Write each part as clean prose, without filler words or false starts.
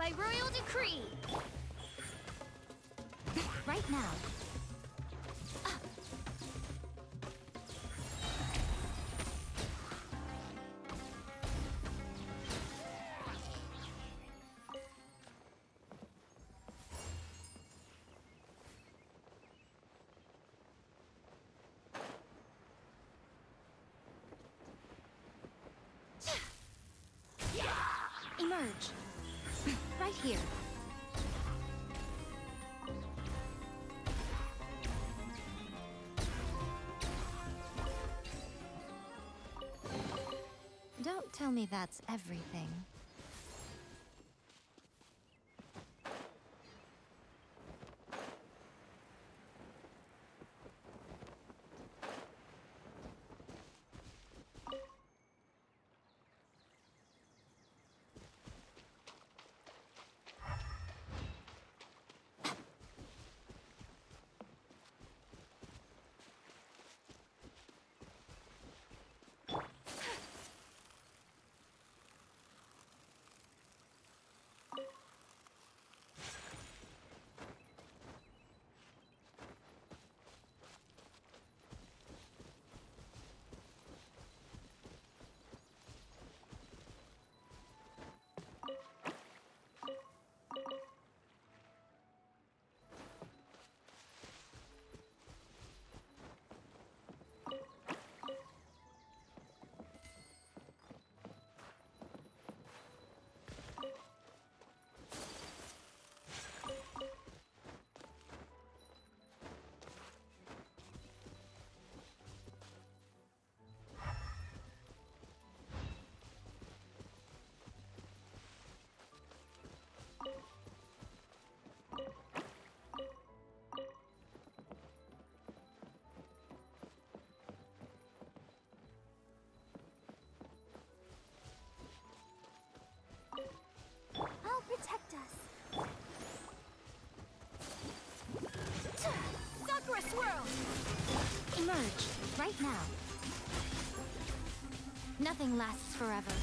By royal decree! Right now. Emerge. Right here. Don't tell me that's everything. I'll protect us. Sakura swirl! Emerge, right now. Nothing lasts forever.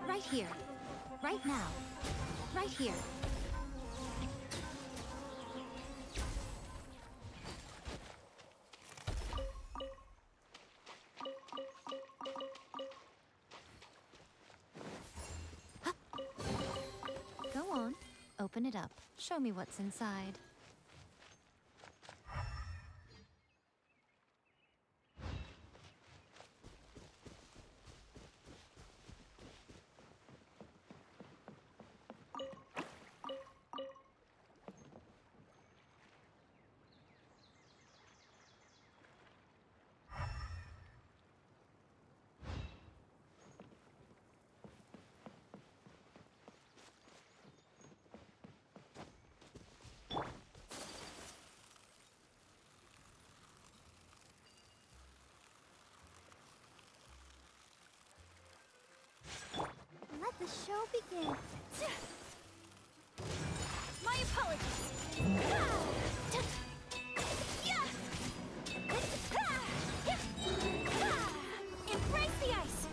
Right here. Right now. Right here. Go on. Open it up. Show me what's inside. Let the show begin. My apologies. Embrace the ice.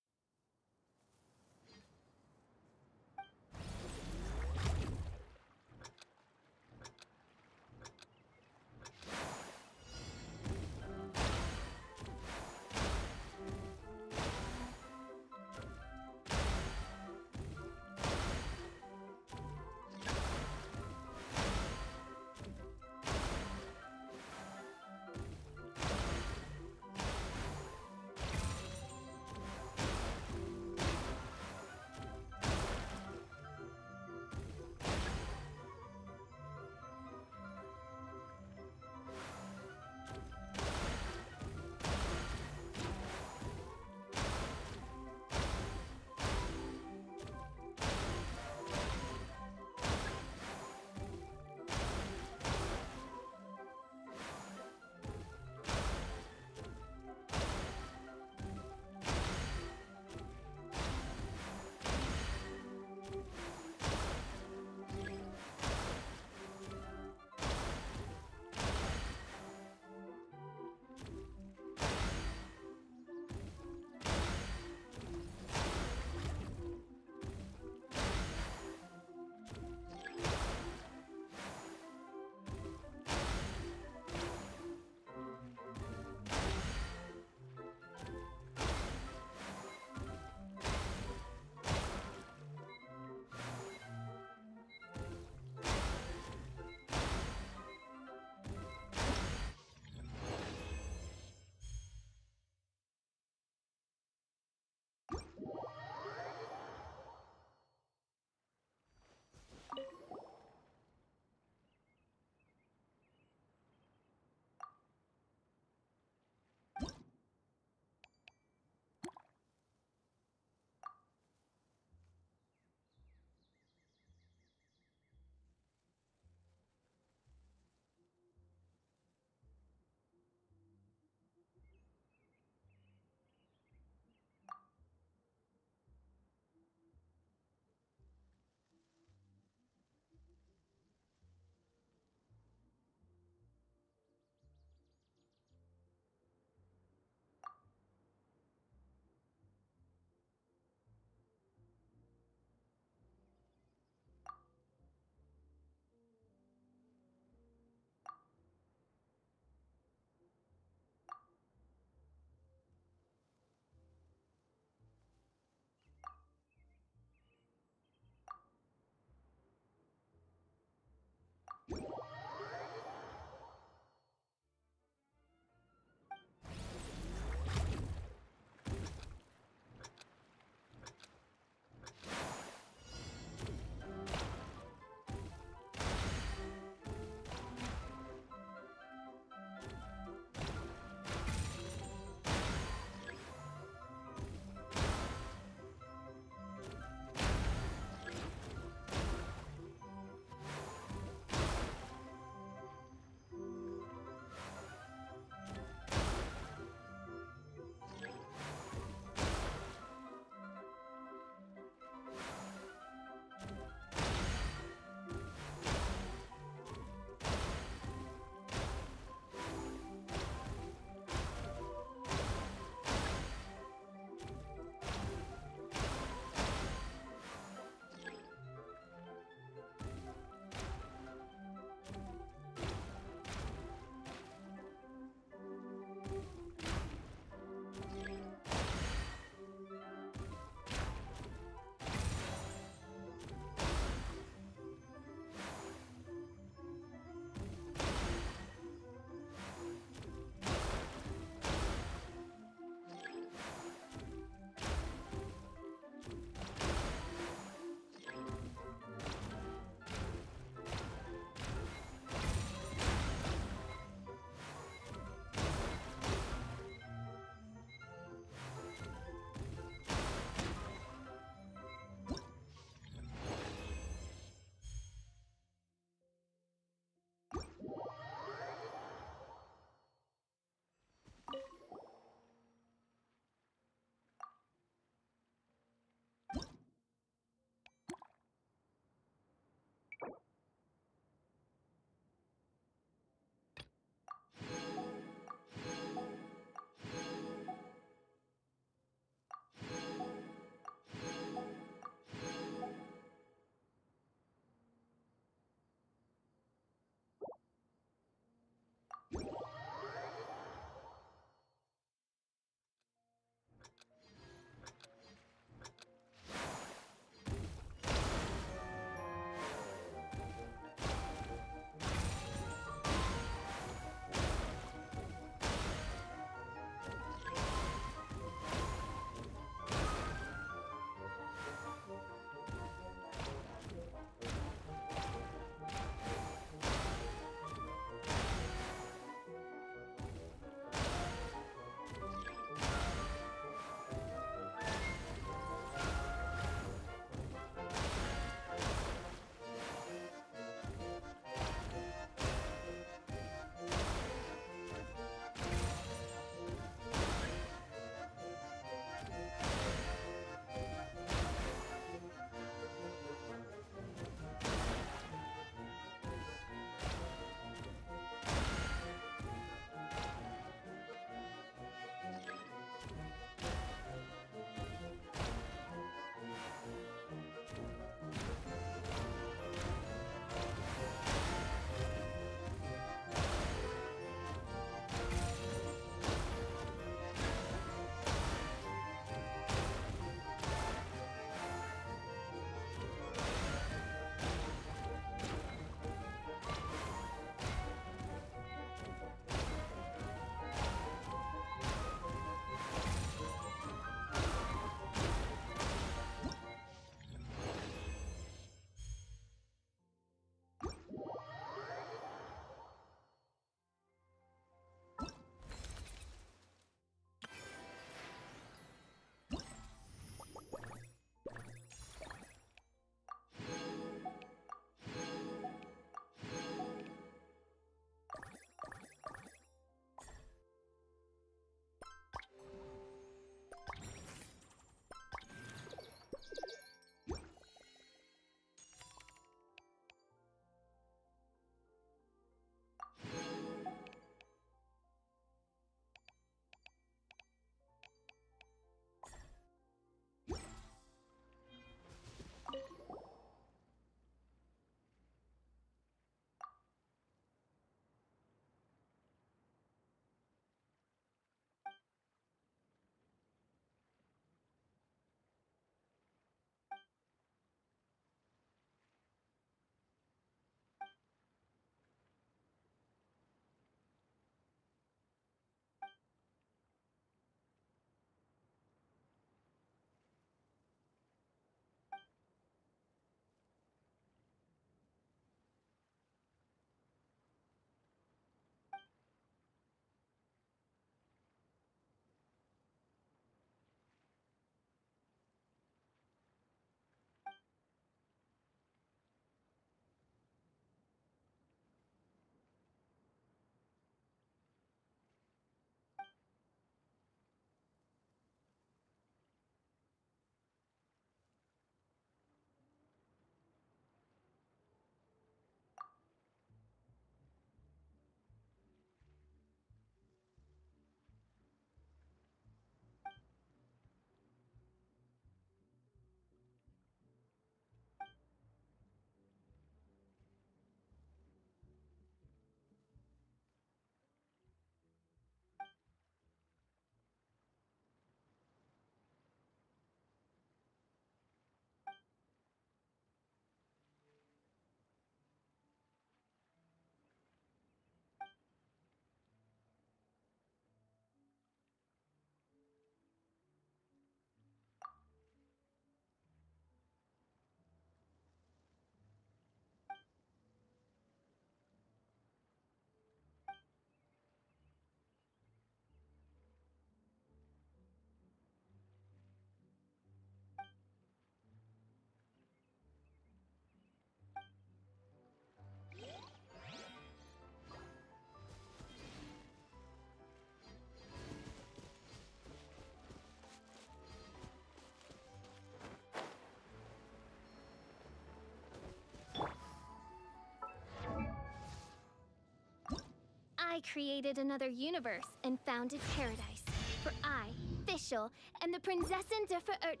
I created another universe and founded paradise. For I, Fischl, am the Prinzessin der Verirrt.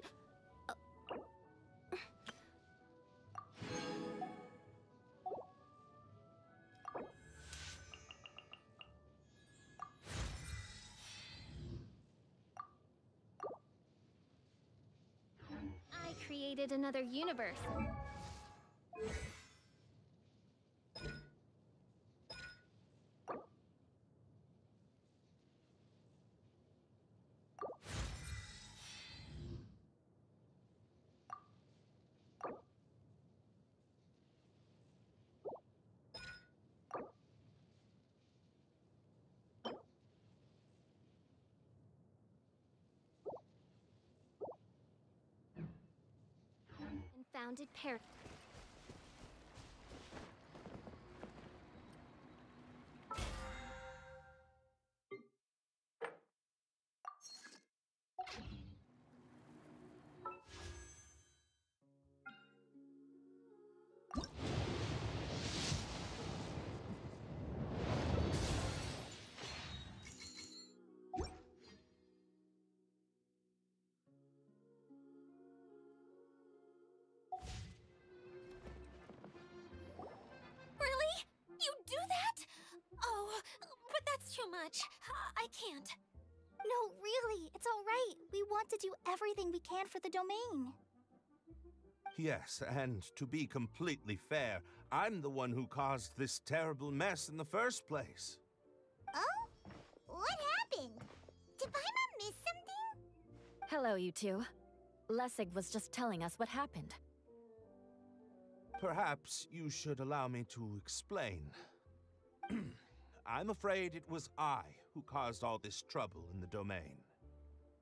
I created another universe. And founded paradise. Really? You do that? Oh, but that's too much. I can't. No, really, it's all right. We want to do everything we can for the domain. Yes, and to be completely fair, I'm the one who caused this terrible mess in the first place. Oh? What happened? Did Paimon miss something? Hello, you two. Lessig was just telling us what happened. Perhaps you should allow me to explain. I'm afraid it was I who caused all this trouble in the domain.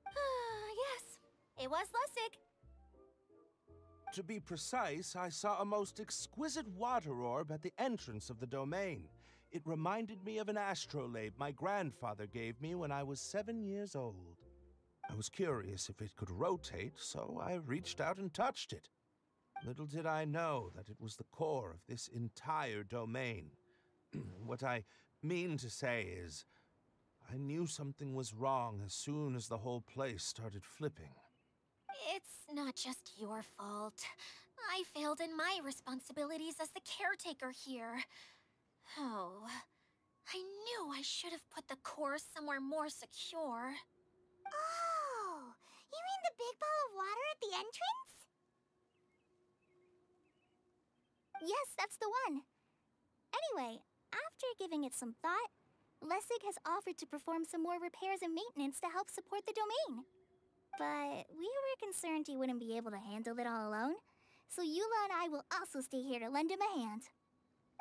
Yes, it was Lessig. To be precise, I saw a most exquisite water orb at the entrance of the domain. It reminded me of an astrolabe my grandfather gave me when I was 7 years old. I was curious if it could rotate, so I reached out and touched it. Little did I know that it was the core of this entire domain. What I mean to say is, I knew something was wrong as soon as the whole place started flipping. It's not just your fault. I failed in my responsibilities as the caretaker here. Oh, I knew I should have put the core somewhere more secure. Oh, you mean the big ball of water at the entrance? Yes, that's the one. Anyway, after giving it some thought, Lessig has offered to perform some more repairs and maintenance to help support the domain. But we were concerned he wouldn't be able to handle it all alone, so Eula and I will also stay here to lend him a hand.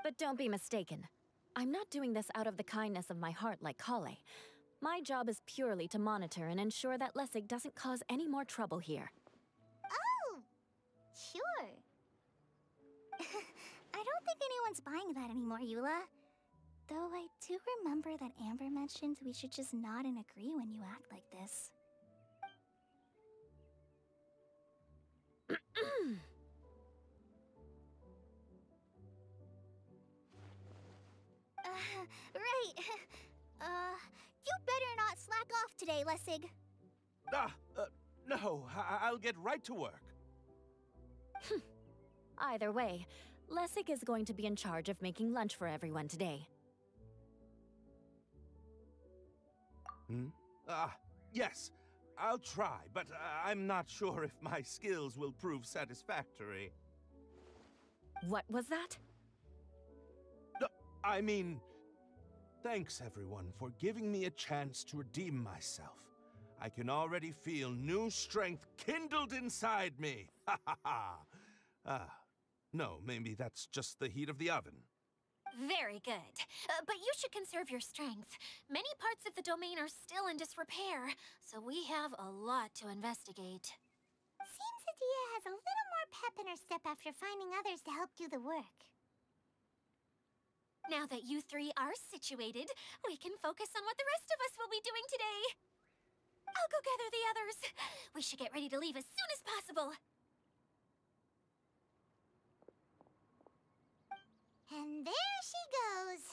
But don't be mistaken. I'm not doing this out of the kindness of my heart like Kale. My job is purely to monitor and ensure that Lessig doesn't cause any more trouble here. Oh, sure. I don't think anyone's buying that anymore, Eula. Though I do remember that Amber mentioned we should just nod and agree when you act like this. Right. You better not slack off today, Lessig. No, I'll get right to work. Either way, Lessig is going to be in charge of making lunch for everyone today. Yes, I'll try, but I'm not sure if my skills will prove satisfactory. What was that? No, I mean, thanks everyone for giving me a chance to redeem myself. I can already feel new strength kindled inside me. Ha ha ha. No, maybe that's just the heat of the oven. Very good. But you should conserve your strength. Many parts of the domain are still in disrepair, so we have a lot to investigate. Seems Adia has a little more pep in her step after finding others to help do the work. Now that you three are situated, we can focus on what the rest of us will be doing today. I'll go gather the others. We should get ready to leave as soon as possible. And there she goes.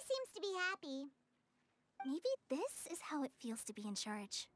seems to be happy. Maybe this is how it feels to be in charge.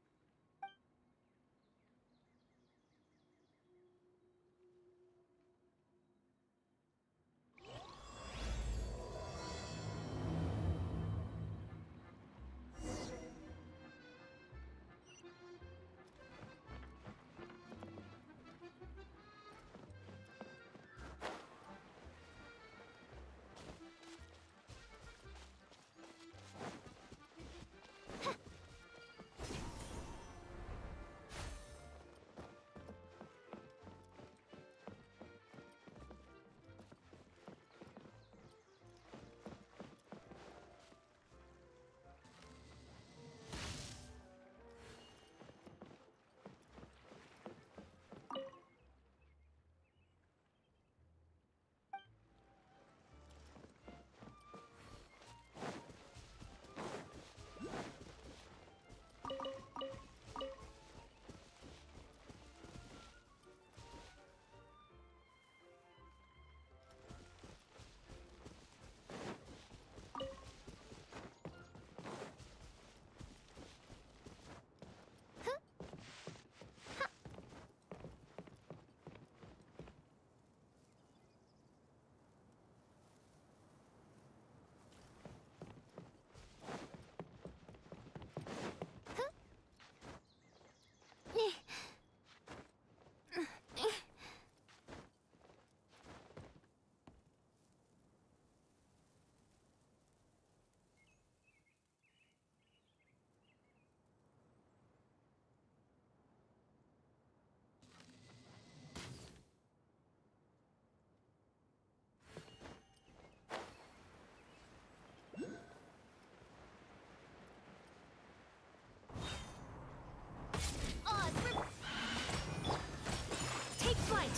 Take flight!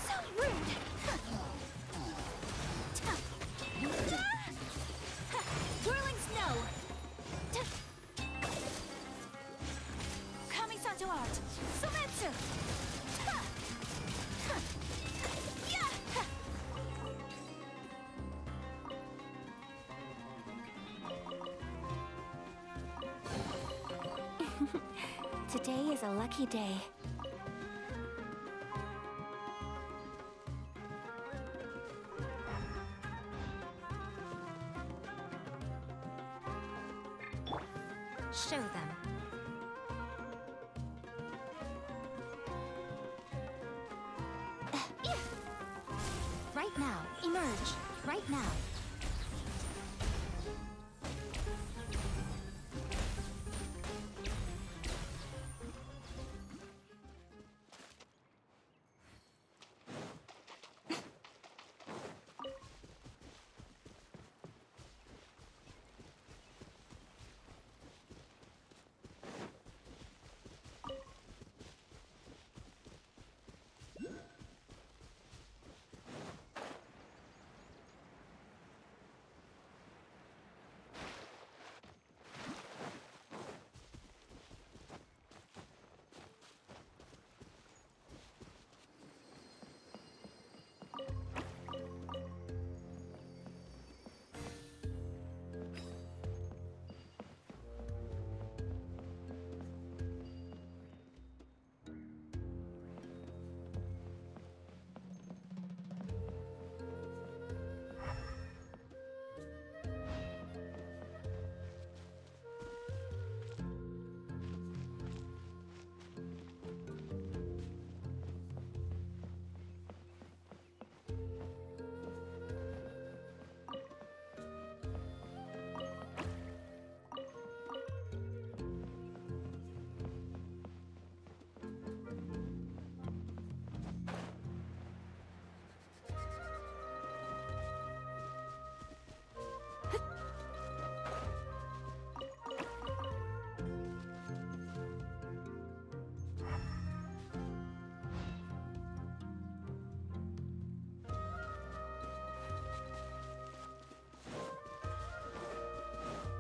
So rude! Whirling snow! Kamisato art! Sometsu! Today is a lucky day. Show them. Right now. Emerge. Right now.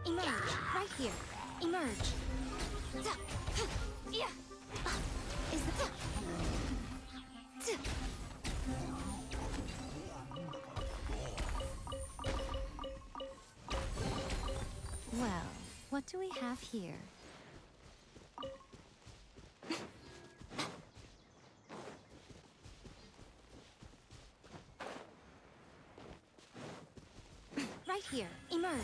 Emerge. Right here. Emerge. Is the... Well, what do we have here? Right here. Emerge.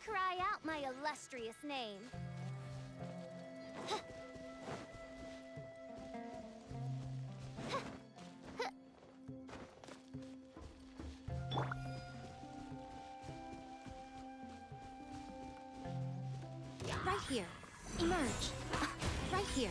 Cry out my illustrious name. Right here. Emerge. Right here.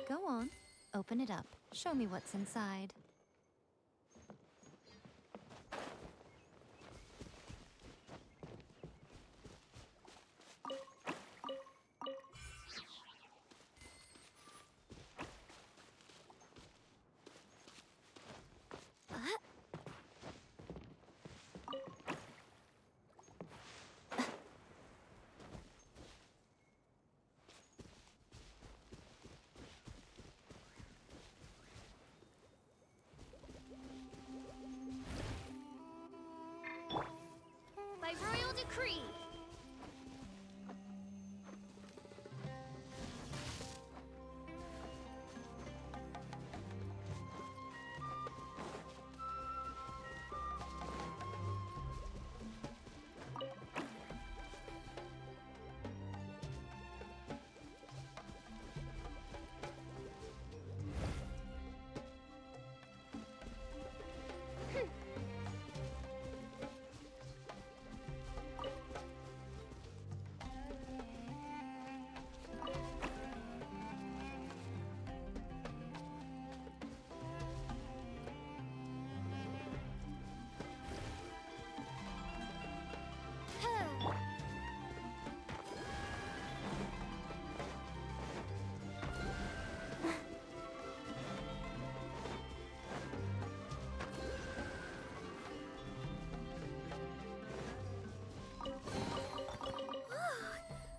Go on. Open it up. Show me what's inside. By royal decree.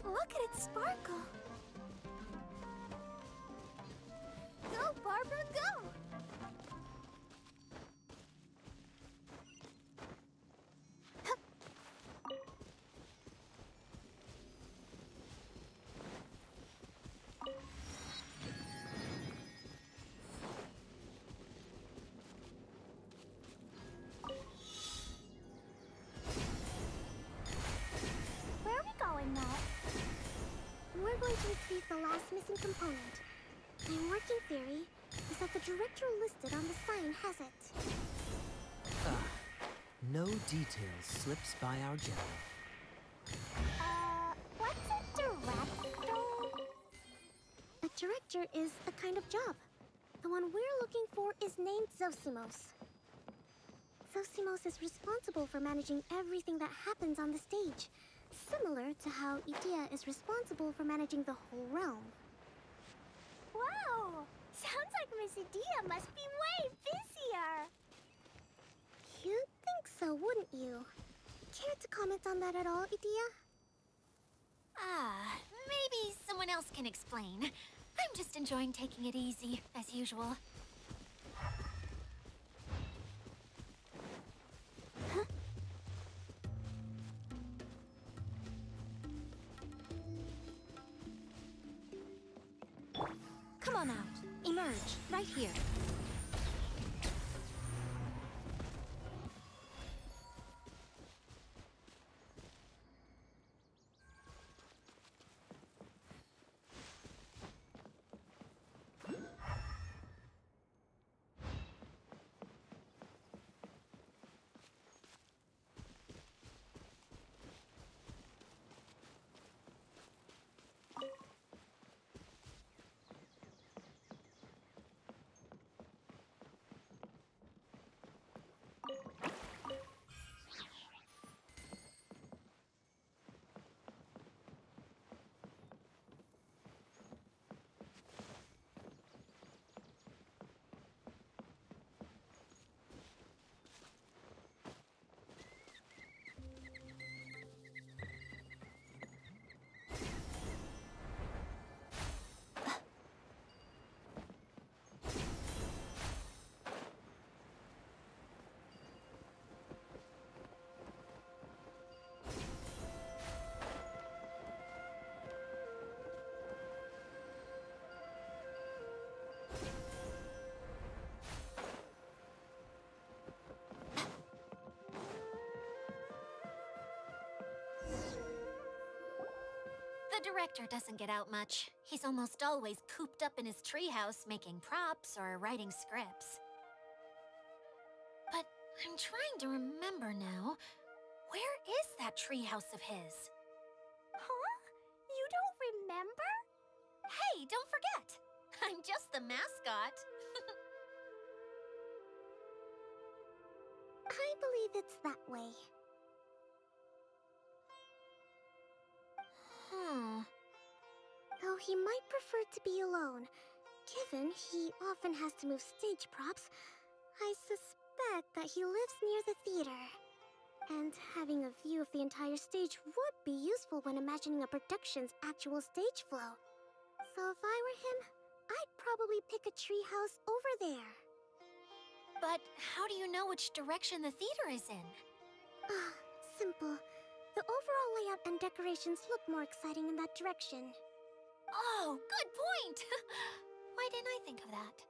Look at it sparkle. Go, Barbara, go! Where are we going now? We're going to retrieve the last missing component. My working theory is that the director listed on the sign has it. No details slips by our general. What's a director? A director is a kind of job. The one we're looking for is named Zosimos. Zosimos is responsible for managing everything that happens on the stage, similar to how Idea is responsible for managing the whole realm. Wow! Sounds like Miss Idea must be way busier. You'd think so, wouldn't you? Care to comment on that at all, Idea? Maybe someone else can explain. I'm just enjoying taking it easy, as usual. Come on out. Emerge, right here. The director doesn't get out much. He's almost always cooped up in his treehouse making props or writing scripts. But I'm trying to remember now. Where is that treehouse of his? Huh? You don't remember? Hey, don't forget! I'm just the mascot. I believe it's that way. Though he might prefer to be alone, given he often has to move stage props, I suspect that he lives near the theater. And having a view of the entire stage would be useful when imagining a production's actual stage flow. So if I were him, I'd probably pick a treehouse over there. But how do you know which direction the theater is in? Simple. The overall layout and decorations look more exciting in that direction. Oh, good point! Why didn't I think of that?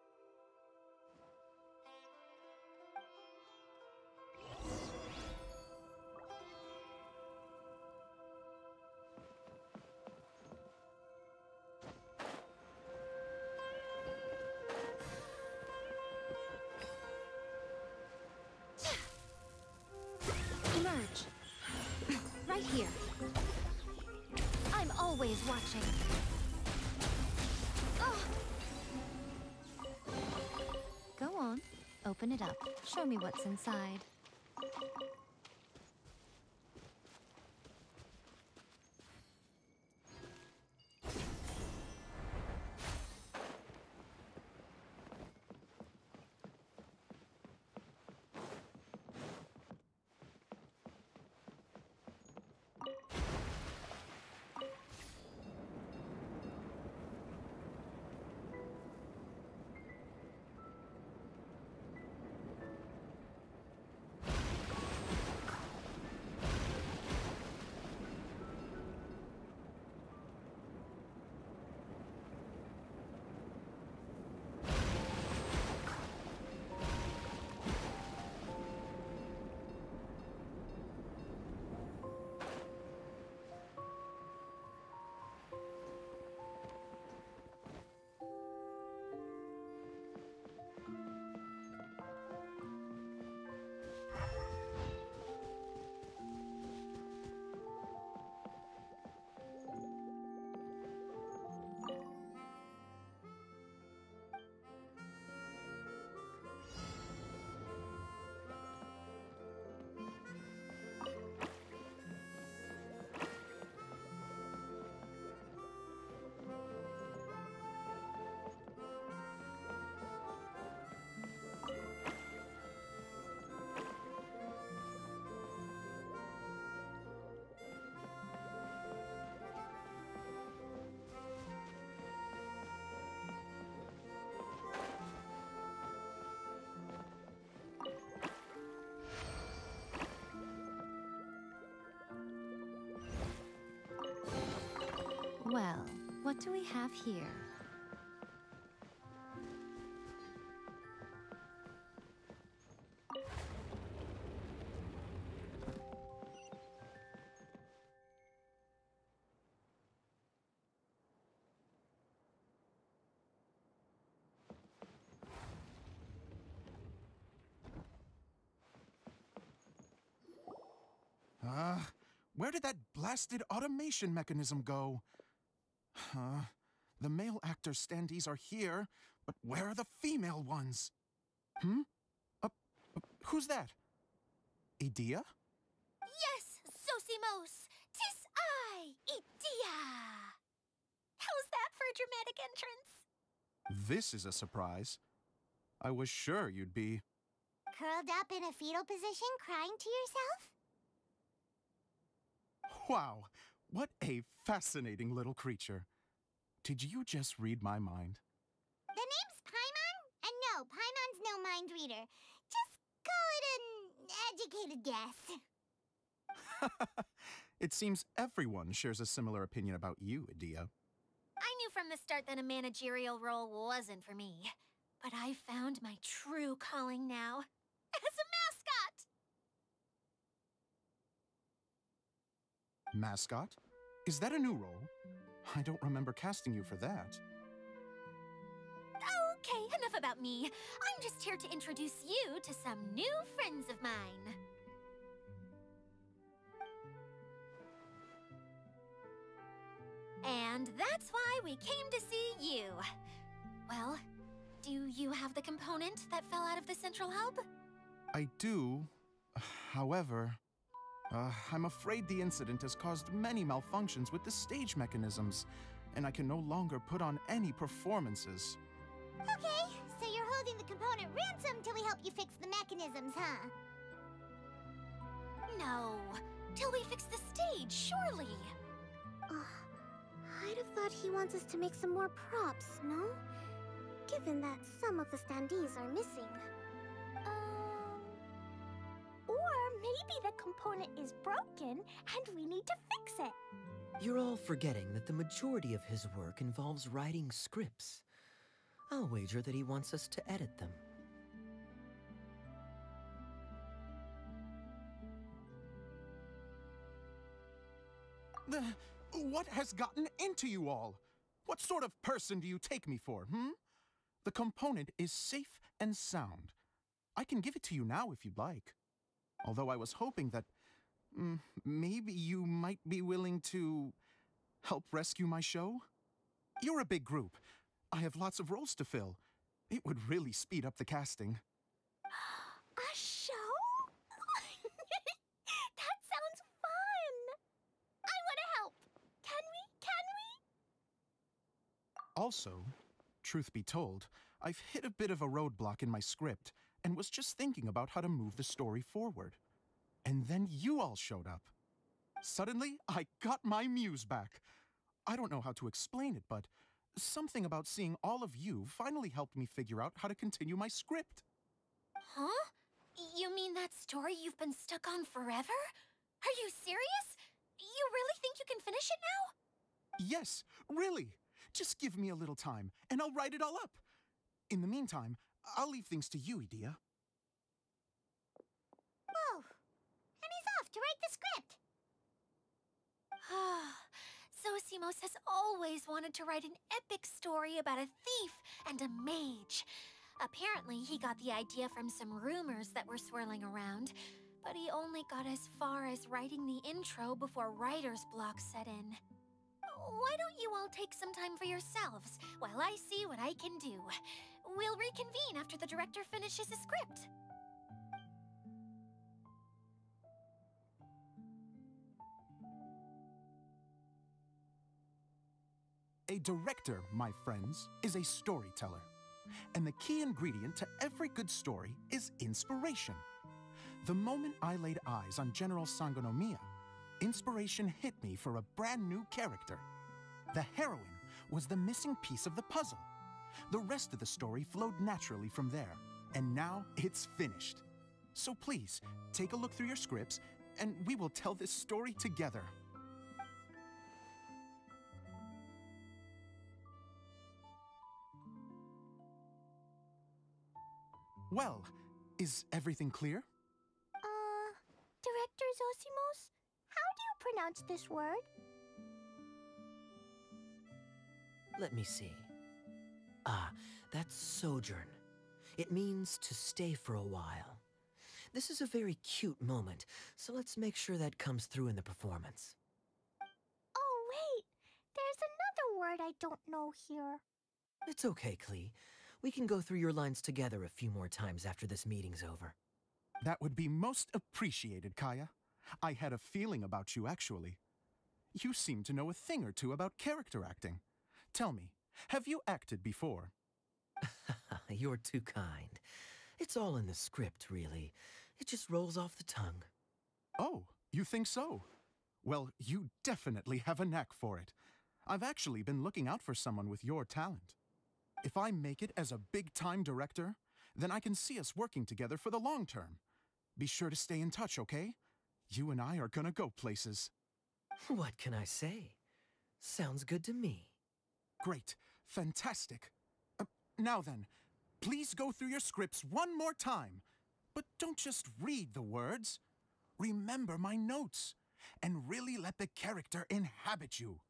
Emerge. Right here. I'm always watching. Go on. Open it up. Show me what's inside. Well, what do we have here? Where did that blasted automation mechanism go? The male actor standees are here, but where are the female ones? Who's that? Idea? Yes, Sosimos! 'Tis I, Idea! How's that for a dramatic entrance? This is a surprise. I was sure you'd be... Curled up in a fetal position, crying to yourself? Wow, what a fascinating little creature. Did you just read my mind? The name's Paimon? And no, Paimon's no mind reader. Just call it an educated guess. It seems everyone shares a similar opinion about you, Idea. I knew from the start that a managerial role wasn't for me. But I found my true calling now. As a mascot! Mascot? Is that a new role? I don't remember casting you for that. Okay, enough about me. I'm just here to introduce you to some new friends of mine. And that's why we came to see you. Well, do you have the component that fell out of the central hub? I do. However, I'm afraid the incident has caused many malfunctions with the stage mechanisms, and I can no longer put on any performances. Okay, so you're holding the component ransom till we help you fix the mechanisms, huh? No, till we fix the stage, surely. I'd have thought he wants us to make some more props, no? Given that some of the standees are missing. Or maybe the component is broken and we need to fix it. You're all forgetting that the majority of his work involves writing scripts. I'll wager that he wants us to edit them. What has gotten into you all? What sort of person do you take me for, The component is safe and sound. I can give it to you now if you'd like. Although I was hoping that maybe you might be willing to help rescue my show? You're a big group. I have lots of roles to fill. It would really speed up the casting. A show? That sounds fun! I want to help! Can we? Also, truth be told, I've hit a bit of a roadblock in my script and was just thinking about how to move the story forward. And then you all showed up. Suddenly, I got my muse back. I don't know how to explain it, but something about seeing all of you finally helped me figure out how to continue my script. Huh? You mean that story you've been stuck on forever? Are you serious? You really think you can finish it now? Yes, really. Just give me a little time, and I'll write it all up. In the meantime, I'll leave things to you, Idea. Whoa! And he's off to write the script! Sosimos has always wanted to write an epic story about a thief and a mage. Apparently, he got the idea from some rumors that were swirling around, but he only got as far as writing the intro before writer's block set in. Why don't you all take some time for yourselves while I see what I can do? We'll reconvene after the director finishes his script. A director, my friends, is a storyteller. And the key ingredient to every good story is inspiration. The moment I laid eyes on General Sangonomiya, inspiration hit me for a brand new character. The heroine was the missing piece of the puzzle. The rest of the story flowed naturally from there, and now it's finished. So please, take a look through your scripts, and we will tell this story together. Well, is everything clear? Director Zosimos, how do you pronounce this word? Let me see. Ah, that's sojourn. It means to stay for a while. This is a very cute moment, so let's make sure that comes through in the performance. Oh, wait! There's another word I don't know here. It's okay, Klee. We can go through your lines together a few more times after this meeting's over. That would be most appreciated, Kaya. I had a feeling about you, actually. You seem to know a thing or two about character acting. Tell me, have you acted before? You're too kind. It's all in the script, really. It just rolls off the tongue. Oh, you think so? Well, you definitely have a knack for it. I've actually been looking out for someone with your talent. If I make it as a big-time director, then I can see us working together for the long term. Be sure to stay in touch, okay? You and I are gonna go places. What can I say? Sounds good to me. Great. Fantastic. Now then, please go through your scripts one more time. But don't just read the words. Remember my notes, and really let the character inhabit you.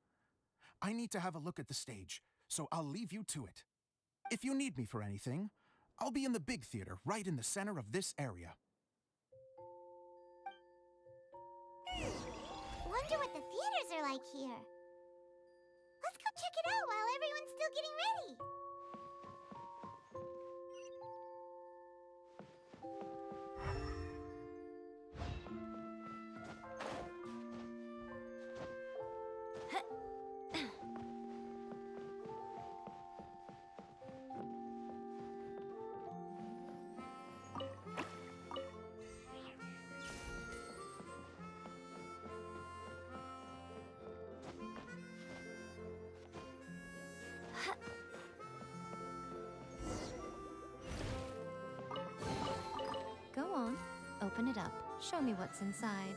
I need to have a look at the stage, so I'll leave you to it. If you need me for anything, I'll be in the big theater right in the center of this area. Wonder what the theaters are like here. Let's go check it out while everyone's still getting ready. Go on, open it up. Show me what's inside.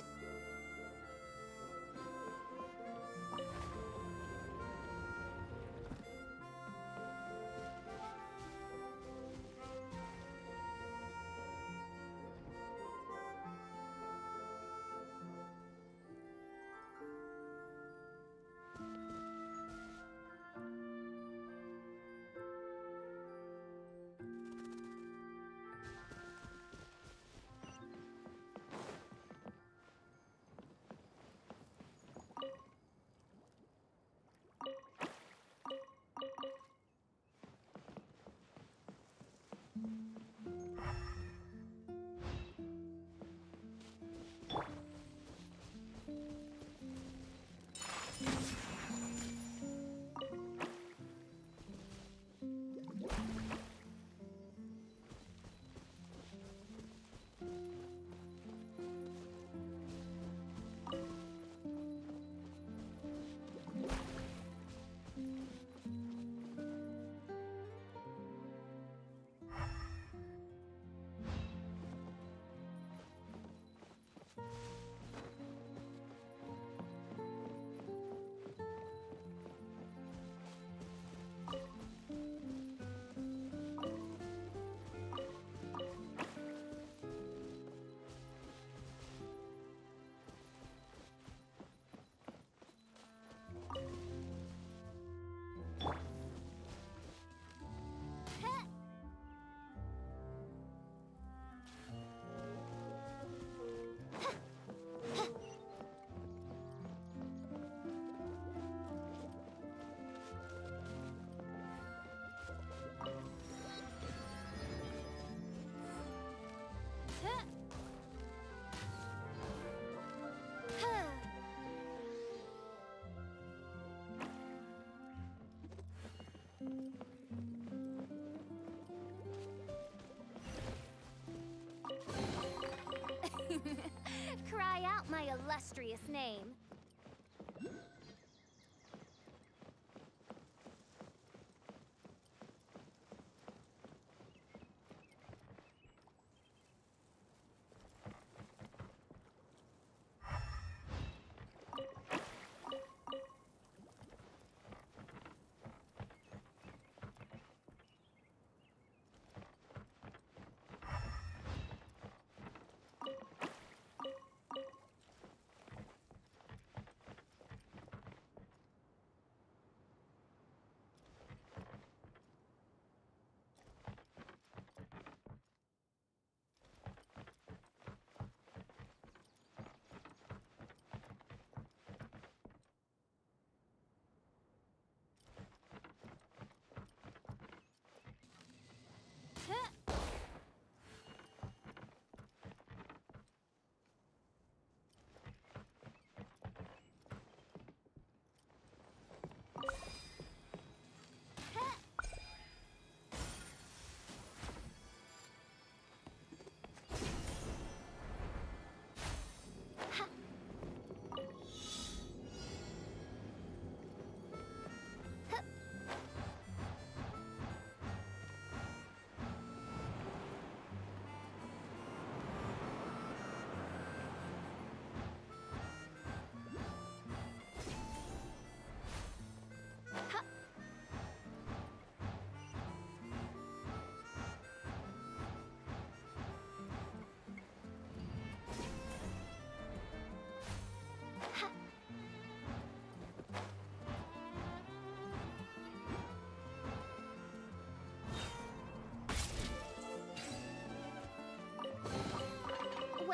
Cry out my illustrious name.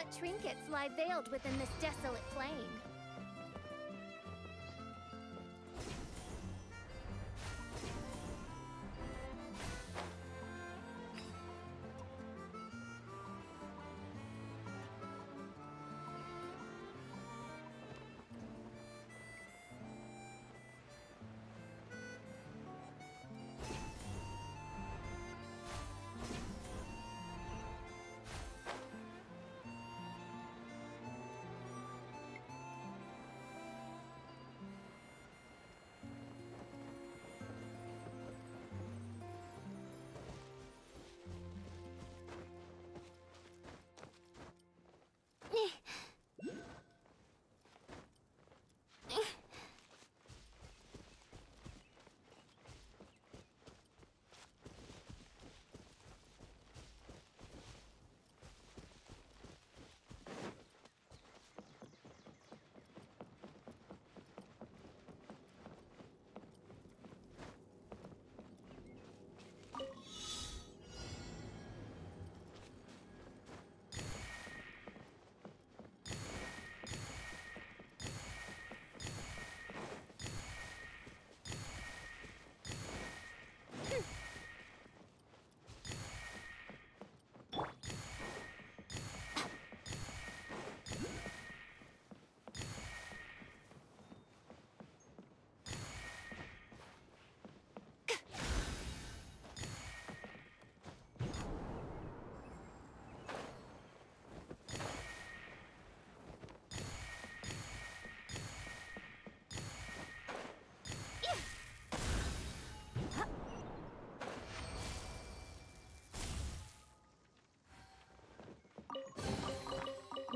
What trinkets lie veiled within this desolate plain?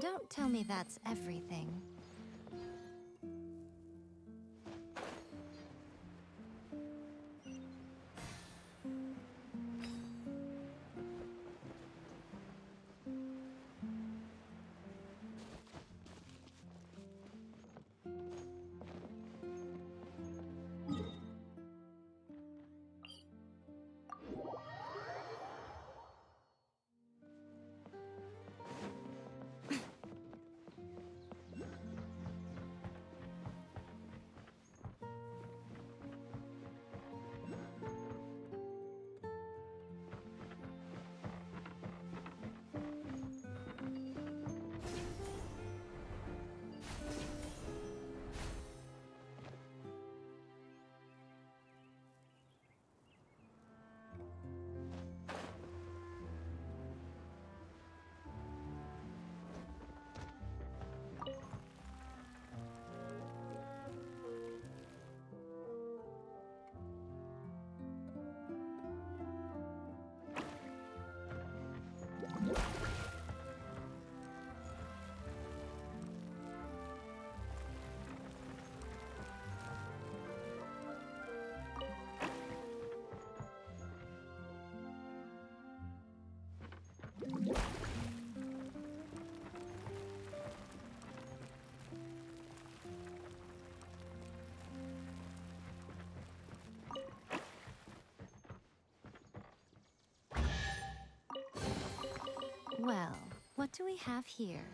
Don't tell me that's everything. Well, what do we have here?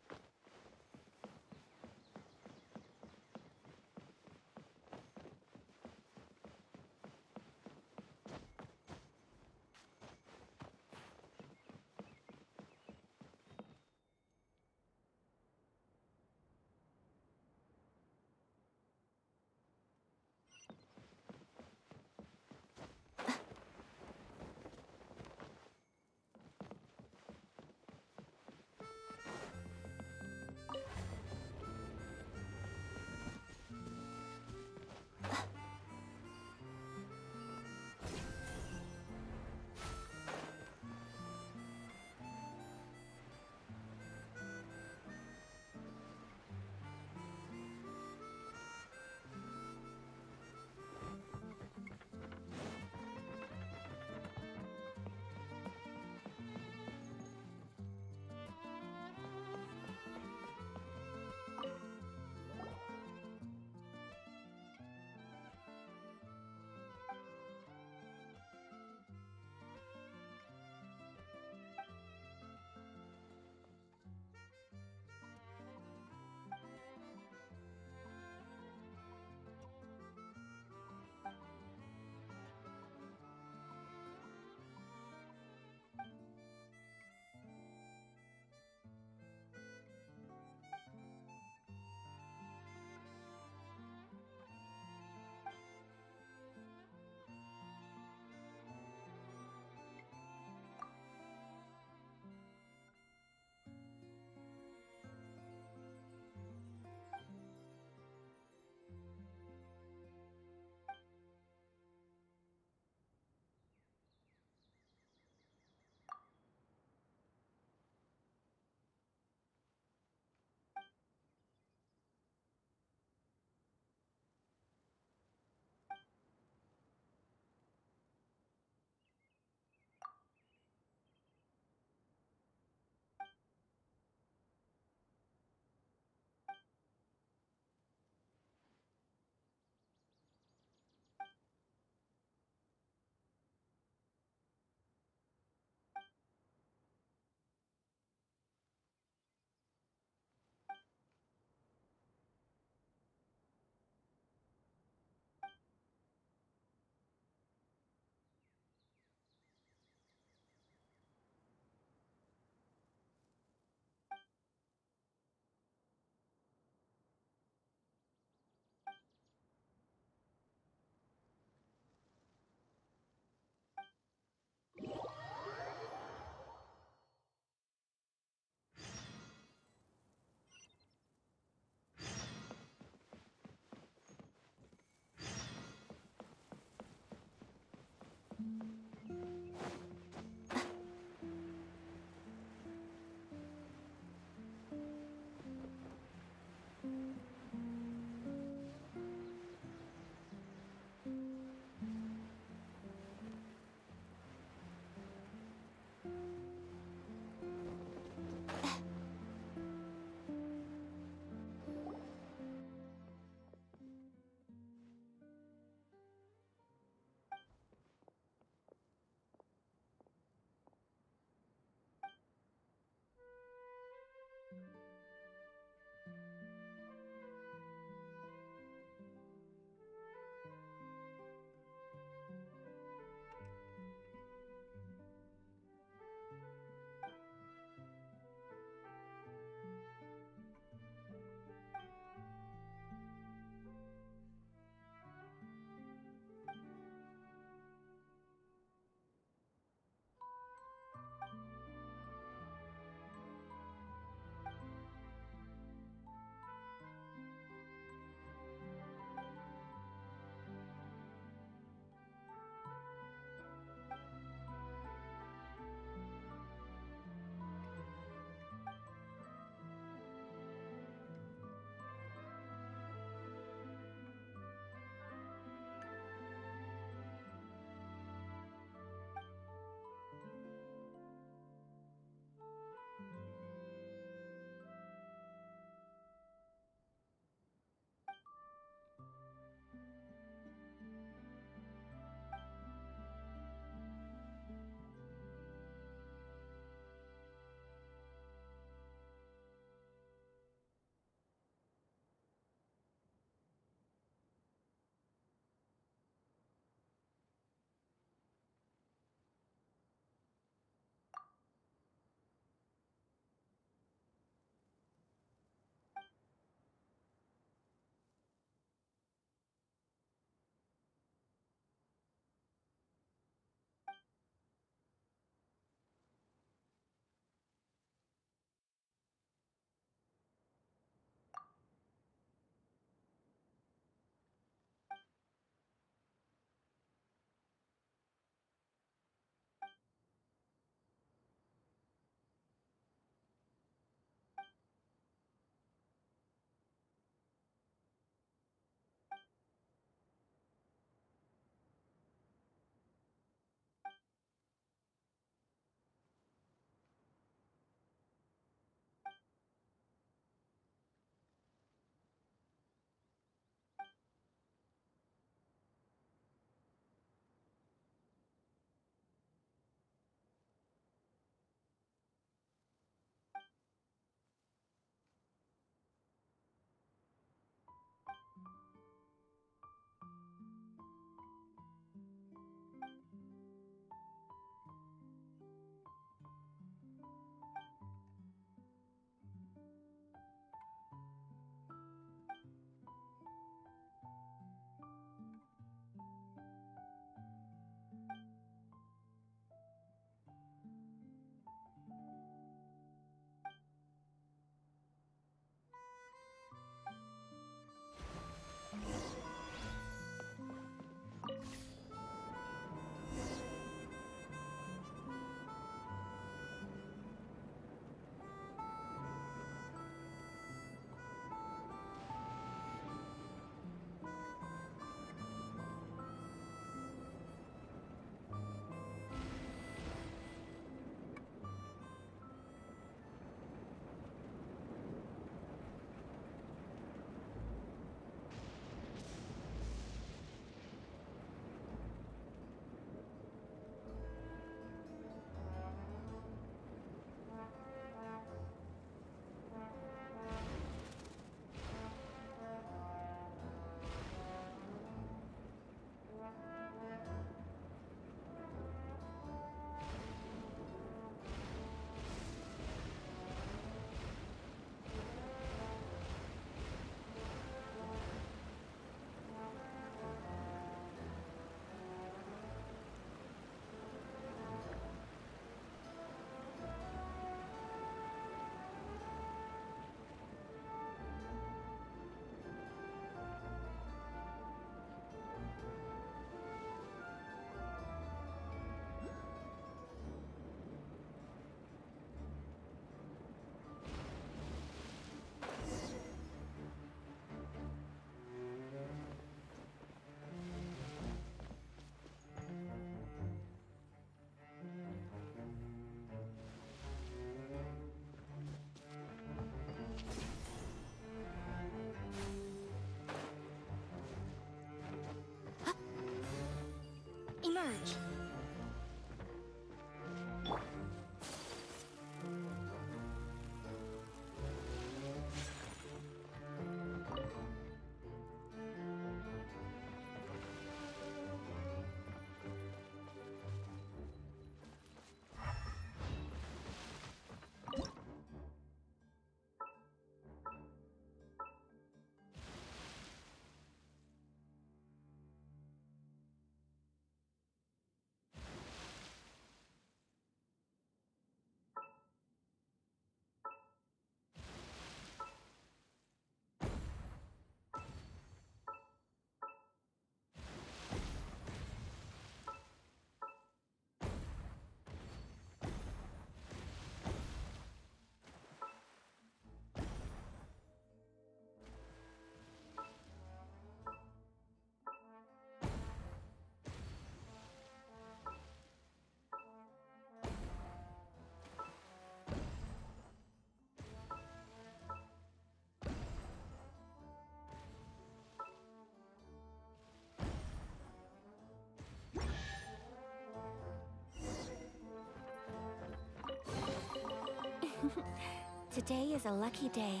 Today is a lucky day.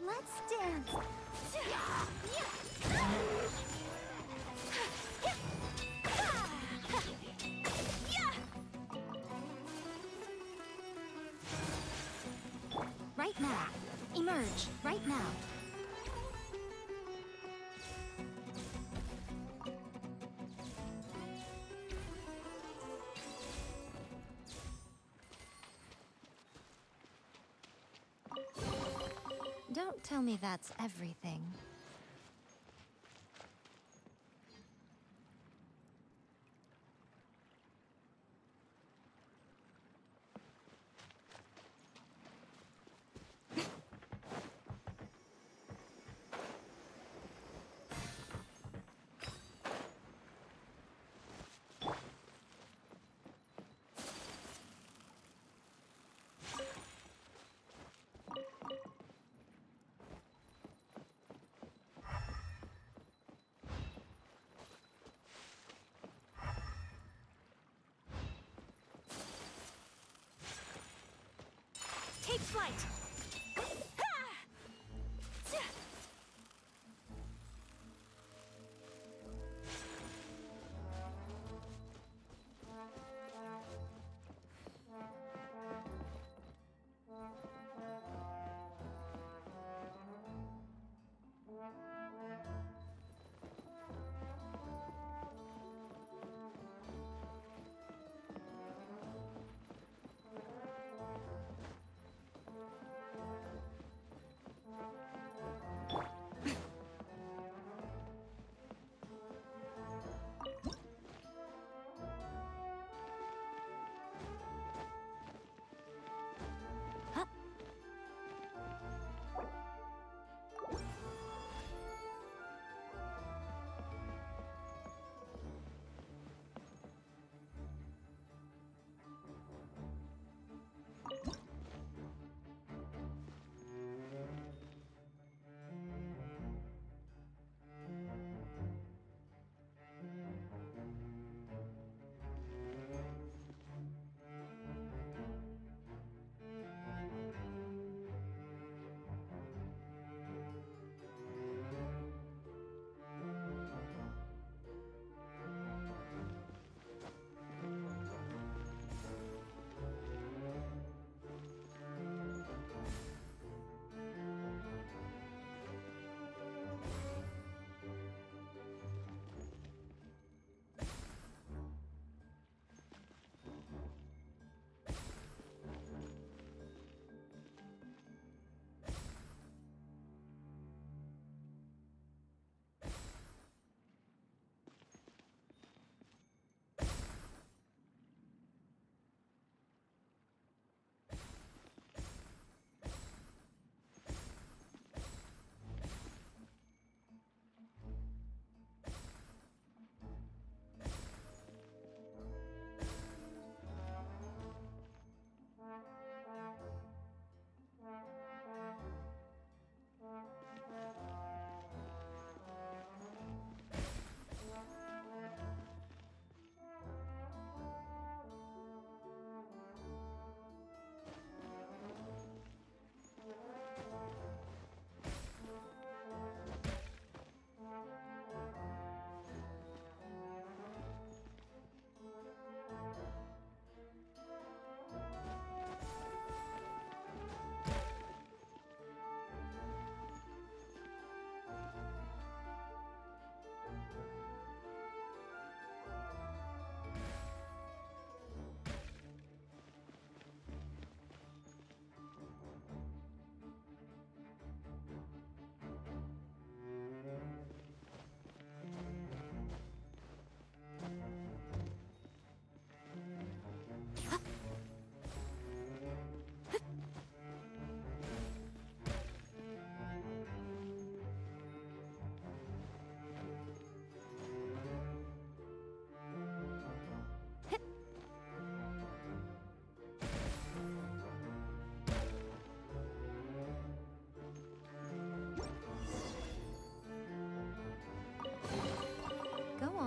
Let's dance. Right now. Emerge. Right now. Don't tell me that's everything. Take flight!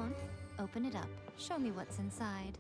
on, open it up. Show me what's inside.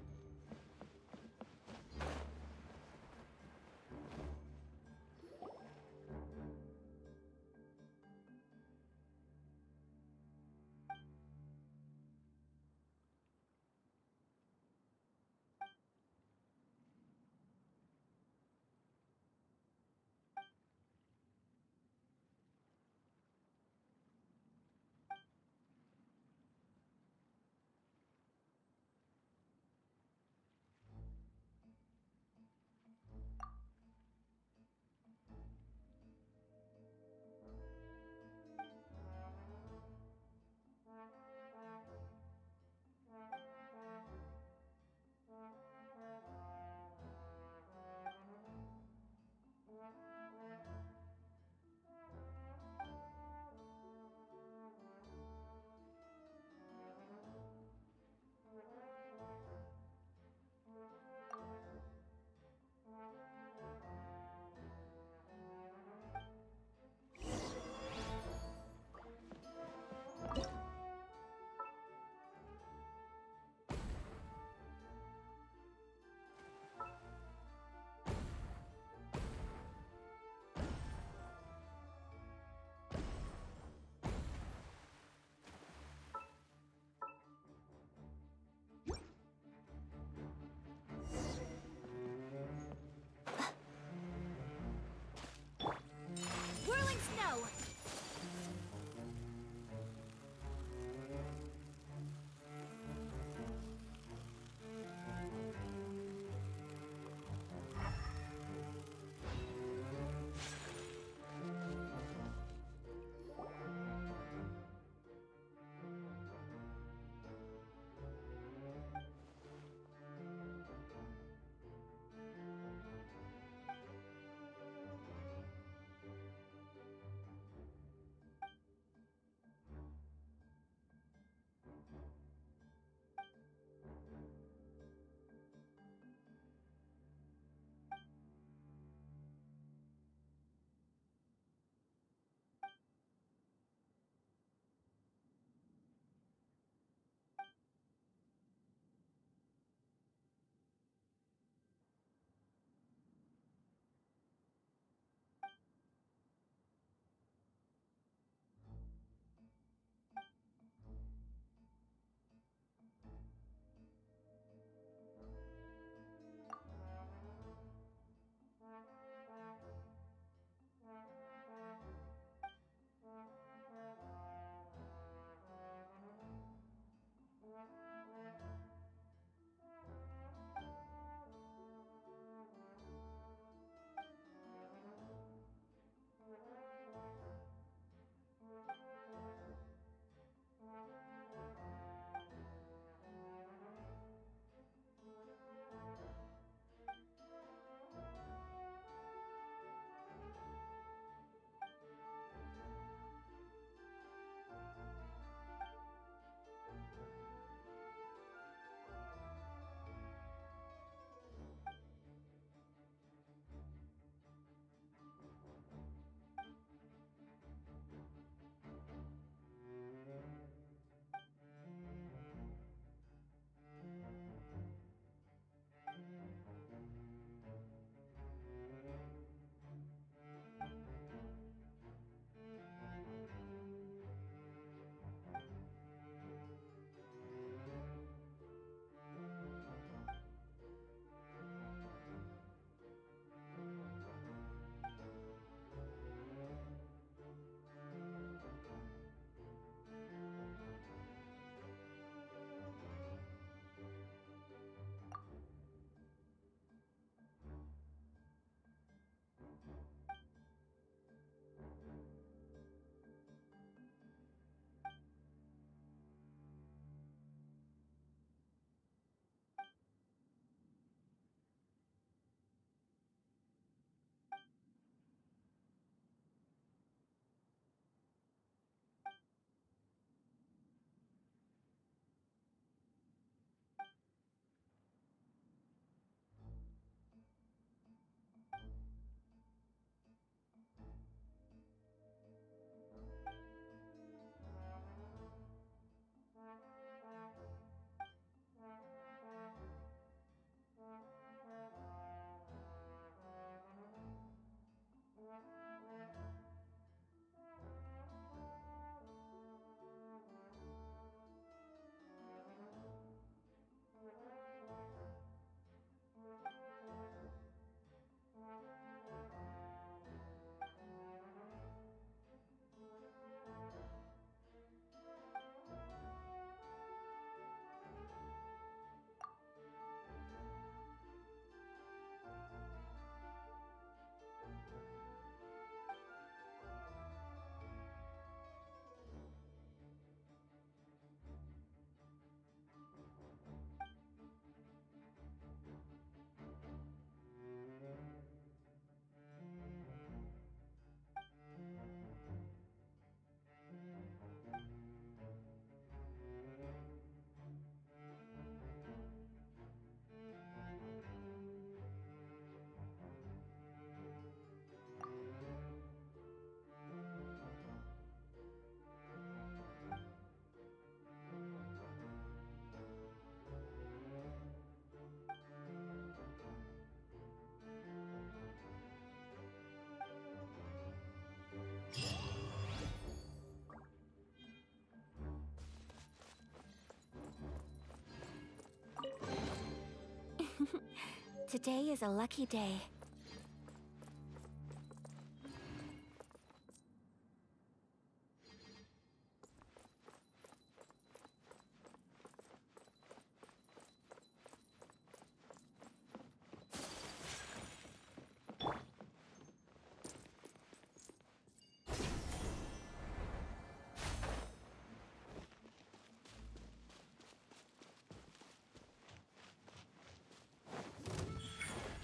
Today is a lucky day.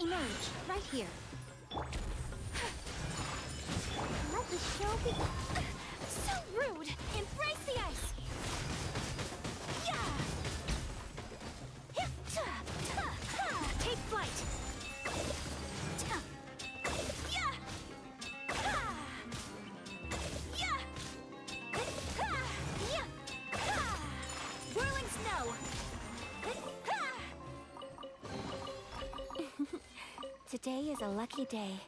Emerge, right here. Let the show begin. So rude! Embrace the ice! Yeah! Take flight! Yeah! Yeah! Whirling snow! Today is a lucky day.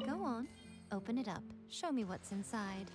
Go on, open it up. Show me what's inside.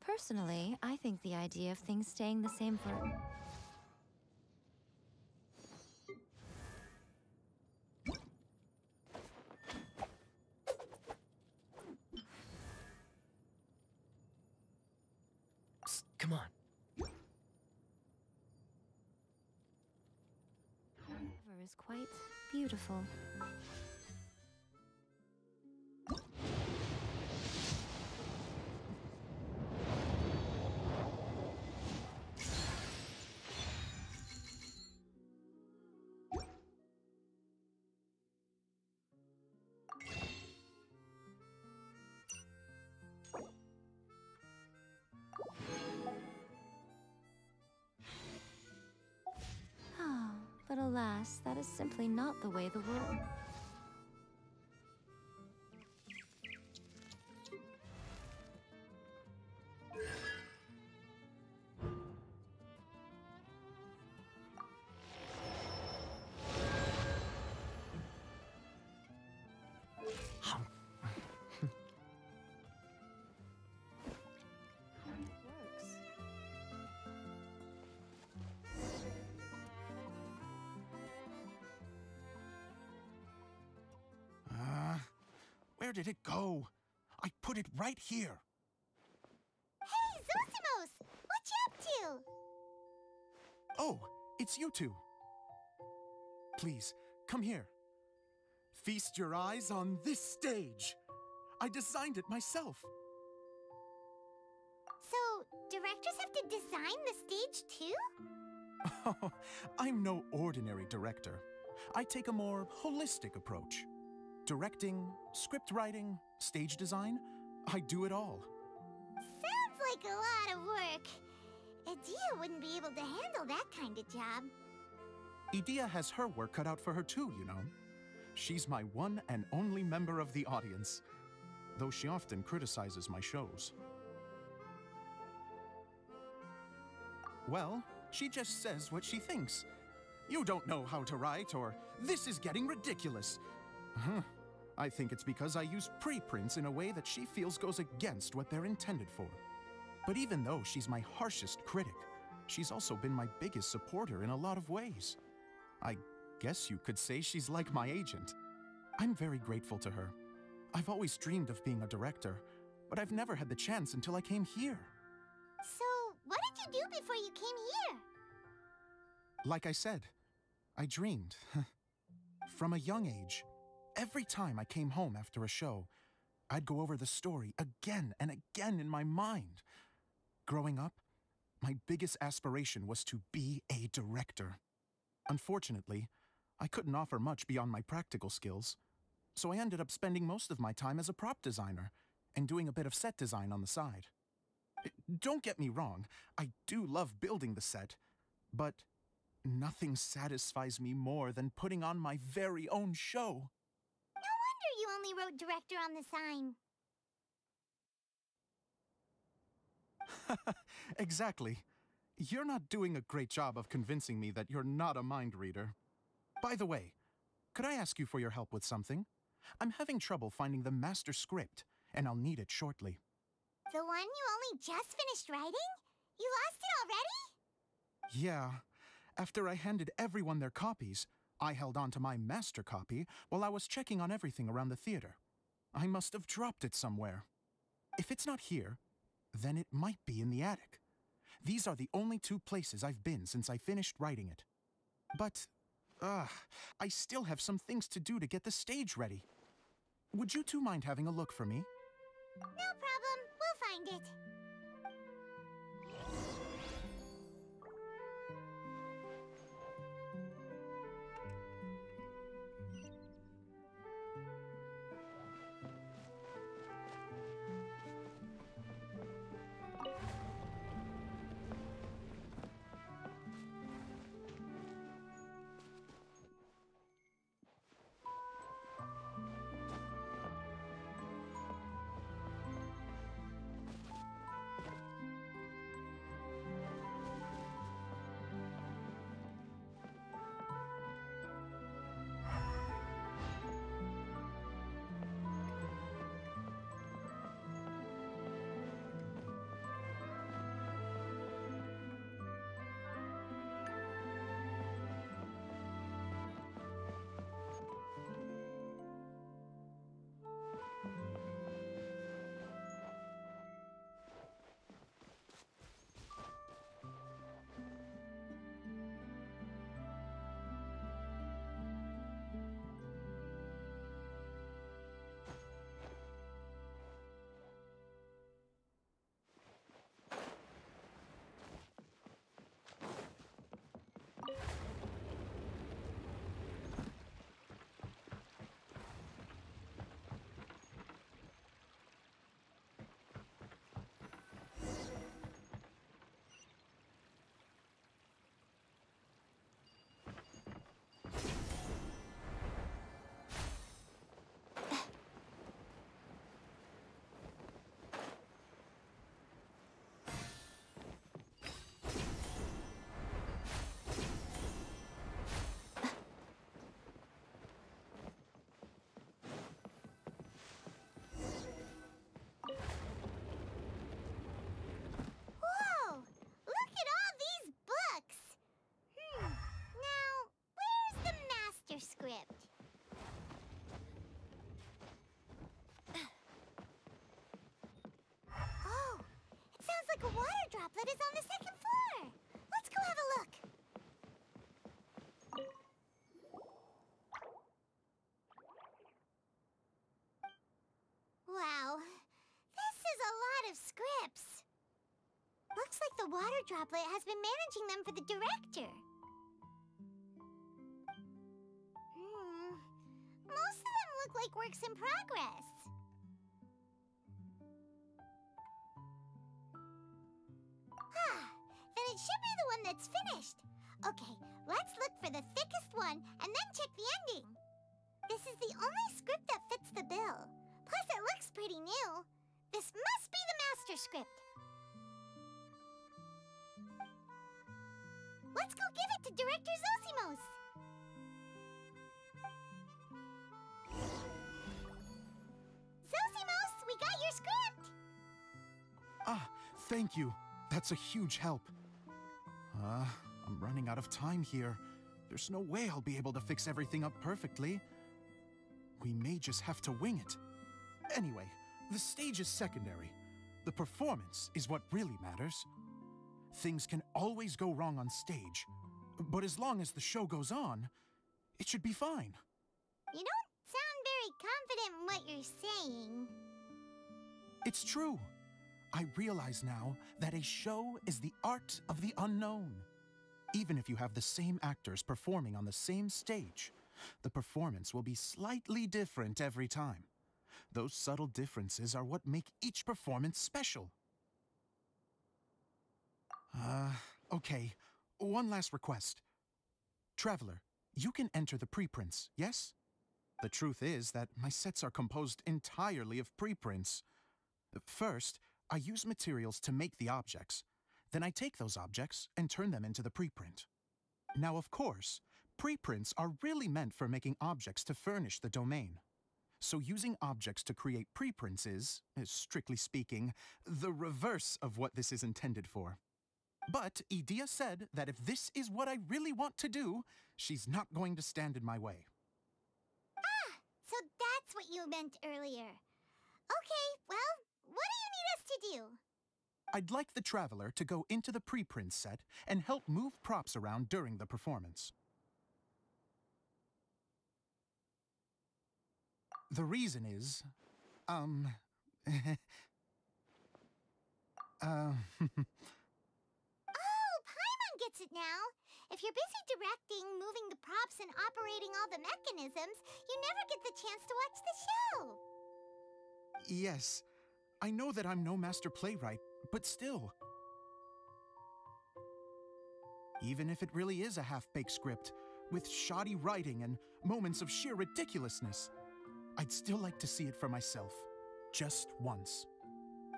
Personally, I think the idea of things staying the same for... Psst, come on. is quite beautiful. But alas, that is simply not the way the world... Where did it go? I put it right here. Hey, Zosimos! What you up to? Oh, it's you two. Please, come here. Feast your eyes on this stage. I designed it myself. So, directors have to design the stage too? Oh, I'm no ordinary director. I take a more holistic approach. Directing, script writing, stage design, I do it all. Sounds like a lot of work. Edea wouldn't be able to handle that kind of job. Edea has her work cut out for her too, you know. She's my one and only member of the audience, though she often criticizes my shows. Well, she just says what she thinks. You don't know how to write, or this is getting ridiculous. I think it's because I use preprints in a way that she feels goes against what they're intended for. But even though she's my harshest critic, she's also been my biggest supporter in a lot of ways. I guess you could say she's like my agent. I'm very grateful to her. I've always dreamed of being a director, but I've never had the chance until I came here. So, what did you do before you came here? Like I said, I dreamed. From a young age, every time I came home after a show, I'd go over the story again and again in my mind. Growing up, my biggest aspiration was to be a director. Unfortunately, I couldn't offer much beyond my practical skills, so I ended up spending most of my time as a prop designer and doing a bit of set design on the side. Don't get me wrong, I do love building the set, but nothing satisfies me more than putting on my very own show. No wonder you only wrote director on the sign. Exactly. You're not doing a great job of convincing me that you're not a mind reader. By the way, could I ask you for your help with something? I'm having trouble finding the master script, and I'll need it shortly. The one you only just finished writing? You lost it already? Yeah. After I handed everyone their copies, I held on to my master copy while I was checking on everything around the theater. I must have dropped it somewhere. If it's not here, then it might be in the attic. These are the only two places I've been since I finished writing it. But, I still have some things to do to get the stage ready. Would you two mind having a look for me? No problem. We'll find it. master script. Oh, it sounds like a water droplet is on the second floor. Let's go have a look. Wow, this is a lot of scripts. Looks like the water droplet has been managing them for the director. Most of them look like works in progress. Then it should be the one that's finished. Okay, let's look for the thickest one and then check the ending. This is the only script that fits the bill. Plus, it looks pretty new. This must be the master script. Let's go give it to Director Zosimos. Zosimos, we got your script! Ah, thank you. That's a huge help. I'm running out of time here. There's no way I'll be able to fix everything up perfectly. We may just have to wing it. Anyway, the stage is secondary. The performance is what really matters. Things can always go wrong on stage, but as long as the show goes on, it should be fine. You don't sound very confident in what you're saying. It's true. I realize now that a show is the art of the unknown. Even if you have the same actors performing on the same stage, the performance will be slightly different every time. Those subtle differences are what make each performance special. Okay. One last request. Traveler, you can enter the preprints, yes? The truth is that my sets are composed entirely of preprints. First, I use materials to make the objects. Then I take those objects and turn them into the preprint. Now, of course, preprints are really meant for making objects to furnish the domain. So using objects to create preprints is, strictly speaking, the reverse of what this is intended for. But Edea said that if this is what I really want to do, she's not going to stand in my way. Ah, so that's what you meant earlier. Okay, well, what do you need us to do? I'd like the Traveler to go into the preprint set and help move props around during the performance. The reason is, Oh, Paimon gets it now. If you're busy directing, moving the props, and operating all the mechanisms, you never get the chance to watch the show. Yes, I know that I'm no master playwright, but still. Even if it really is a half-baked script, with shoddy writing and moments of sheer ridiculousness, I'd still like to see it for myself, just once.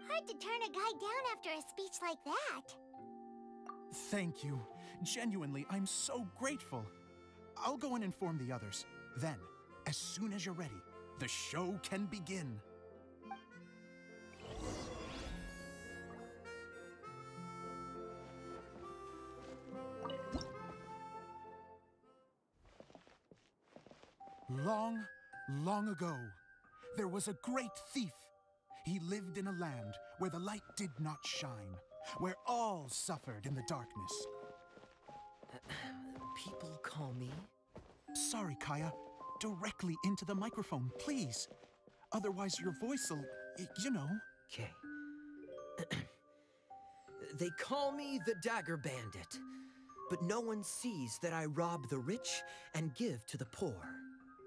Hard to turn a guy down after a speech like that. Thank you. Genuinely, I'm so grateful. I'll go and inform the others. Then, as soon as you're ready, the show can begin. Long, long ago, there was a great thief. He lived in a land where the light did not shine, where all suffered in the darkness. People call me? Sorry, Kaya. Directly into the microphone, please. Otherwise your voice'll, you know. Okay. They call me the Dagger Bandit, but no one sees that I rob the rich and give to the poor.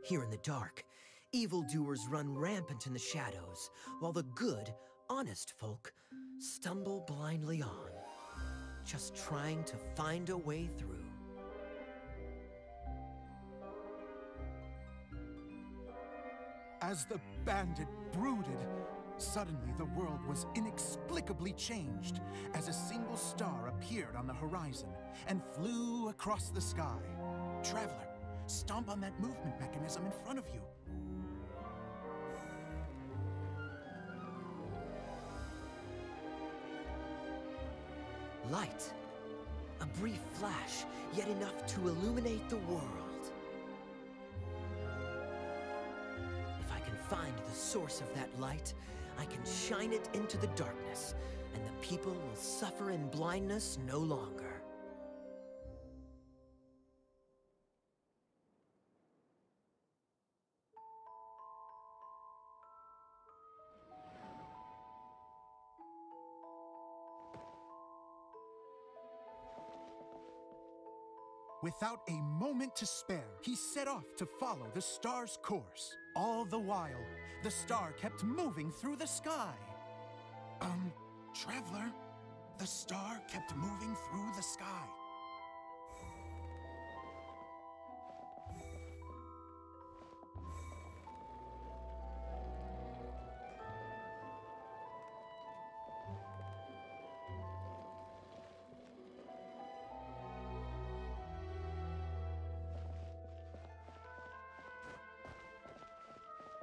Here in the dark, evildoers run rampant in the shadows, while the good, honest folk stumble blindly on, just trying to find a way through. As the bandit brooded, suddenly the world was inexplicably changed as a single star appeared on the horizon and flew across the sky. Traveler, stomp on that movement mechanism in front of you. Light. A brief flash, yet enough to illuminate the world. find the source of that light, I can shine it into the darkness, and the people will suffer in blindness no longer. Without a moment to spare, he set off to follow the star's course. All the while, the star kept moving through the sky. Traveler, the star kept moving through the sky.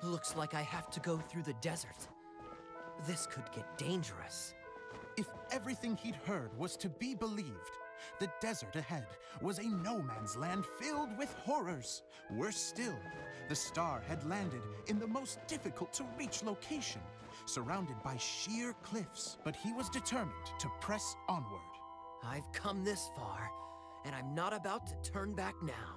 Looks like I have to go through the desert. This could get dangerous. If everything he'd heard was to be believed, the desert ahead was a no-man's land filled with horrors. Worse still, the star had landed in the most difficult-to-reach location, surrounded by sheer cliffs, but he was determined to press onward. I've come this far, and I'm not about to turn back now.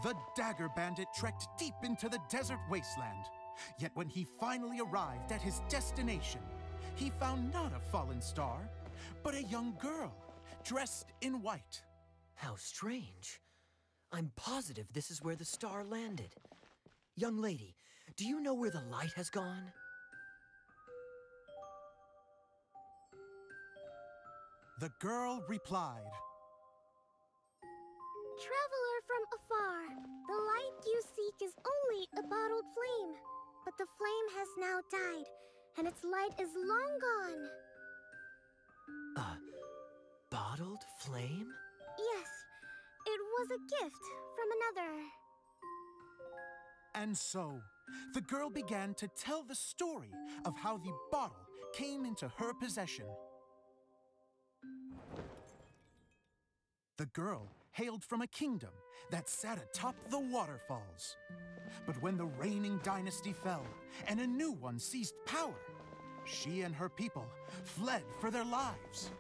The Dagger Bandit trekked deep into the desert wasteland. Yet when he finally arrived at his destination, he found not a fallen star, but a young girl, dressed in white. How strange. I'm positive this is where the star landed. Young lady, do you know where the light has gone? The girl replied, Traveler from afar, the light you seek is only a bottled flame. But the flame has now died, and its light is long gone. A bottled flame? Yes, it was a gift from another. And so, the girl began to tell the story of how the bottle came into her possession. The girl hailed from a kingdom that sat atop the waterfalls. But when the reigning dynasty fell and a new one seized power, she and her people fled for their lives.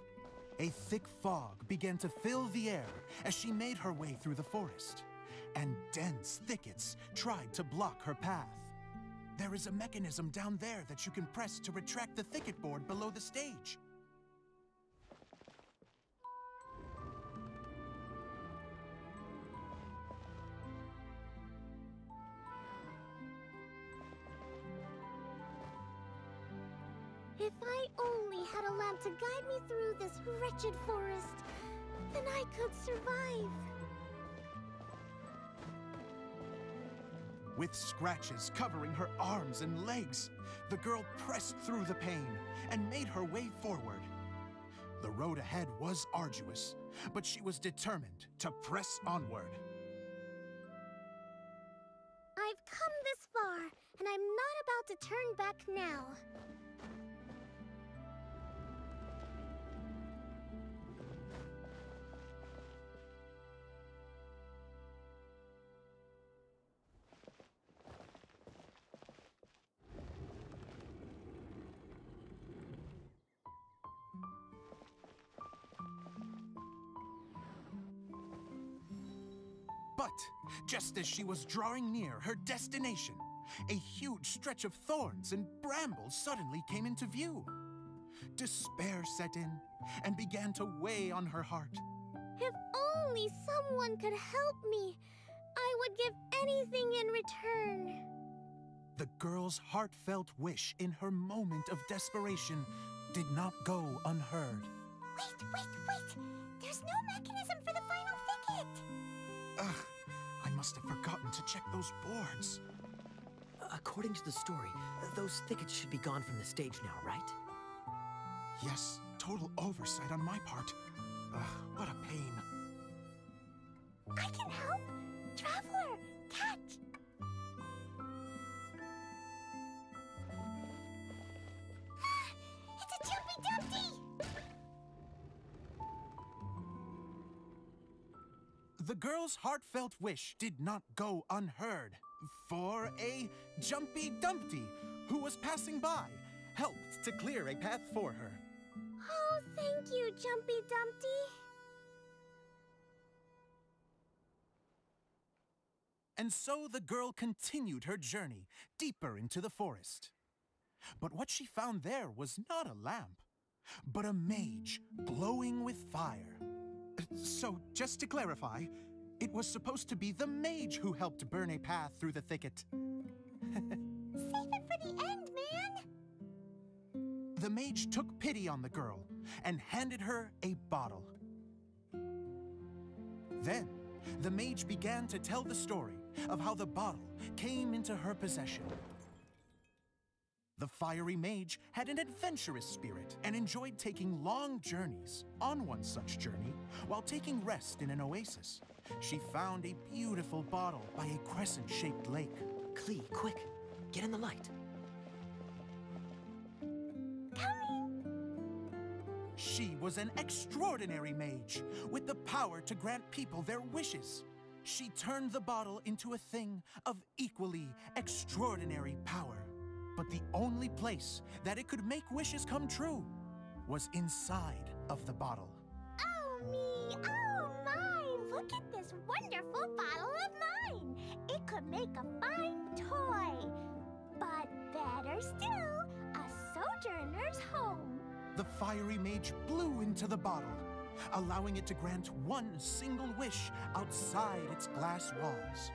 A thick fog began to fill the air as she made her way through the forest, and dense thickets tried to block her path. There is a mechanism down there that you can press to retract the thicket board below the stage. If I only had a lamp to guide me through this wretched forest, then I could survive. With scratches covering her arms and legs, the girl pressed through the pain and made her way forward. The road ahead was arduous, but she was determined to press onward. I've come this far, and I'm not about to turn back now. But just as she was drawing near her destination, a huge stretch of thorns and brambles suddenly came into view. Despair set in and began to weigh on her heart. If only someone could help me, I would give anything in return. The girl's heartfelt wish in her moment of desperation did not go unheard. Wait! There's no mechanism for the final thicket! Ugh, I must have forgotten to check those boards. According to the story, those thickets should be gone from the stage now, right? Yes, total oversight on my part. Ugh, what a pain. I can help! Traveler, catch! It's a Jumpy Dumpty! The girl's heartfelt wish did not go unheard, for a Jumpy Dumpty who was passing by helped to clear a path for her. Oh, thank you, Jumpy Dumpty. And so the girl continued her journey deeper into the forest. But what she found there was not a lamp, but a mage glowing with fire. So, just to clarify, it was supposed to be the mage who helped burn a path through the thicket. Save it for the end, man! The mage took pity on the girl and handed her a bottle. Then, the mage began to tell the story of how the bottle came into her possession. The fiery mage had an adventurous spirit and enjoyed taking long journeys. On one such journey, while taking rest in an oasis, she found a beautiful bottle by a crescent-shaped lake. Klee, quick, get in the light. She was an extraordinary mage with the power to grant people their wishes. She turned the bottle into a thing of equally extraordinary power. But the only place that it could make wishes come true was inside of the bottle. Oh, me! Oh, mine! Look at this wonderful bottle of mine! It could make a fine toy. But better still, a sojourner's home. The fiery mage blew into the bottle, allowing it to grant one single wish outside its glass walls.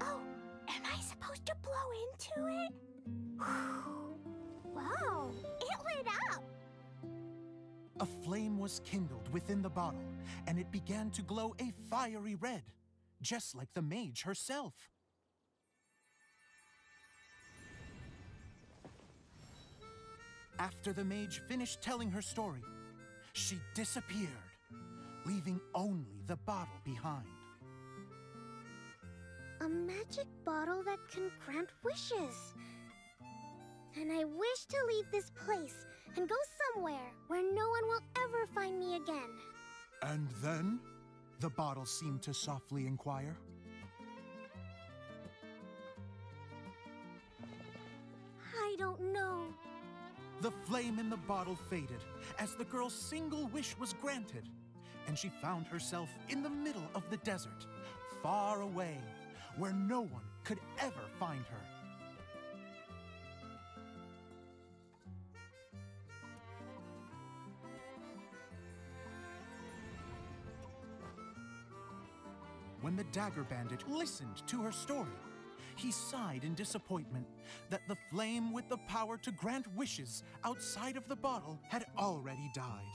Oh, am I supposed to blow into it? Wow, it lit up! A flame was kindled within the bottle, and it began to glow a fiery red, just like the mage herself. After the mage finished telling her story, she disappeared, leaving only the bottle behind. A magic bottle that can grant wishes. And I wish to leave this place and go somewhere where no one will ever find me again. And then? The bottle seemed to softly inquire. I don't know. The flame in the bottle faded as the girl's single wish was granted, and she found herself in the middle of the desert, far away, where no one could ever find her. When the Dagger Bandit listened to her story, he sighed in disappointment that the flame with the power to grant wishes outside of the bottle had already died.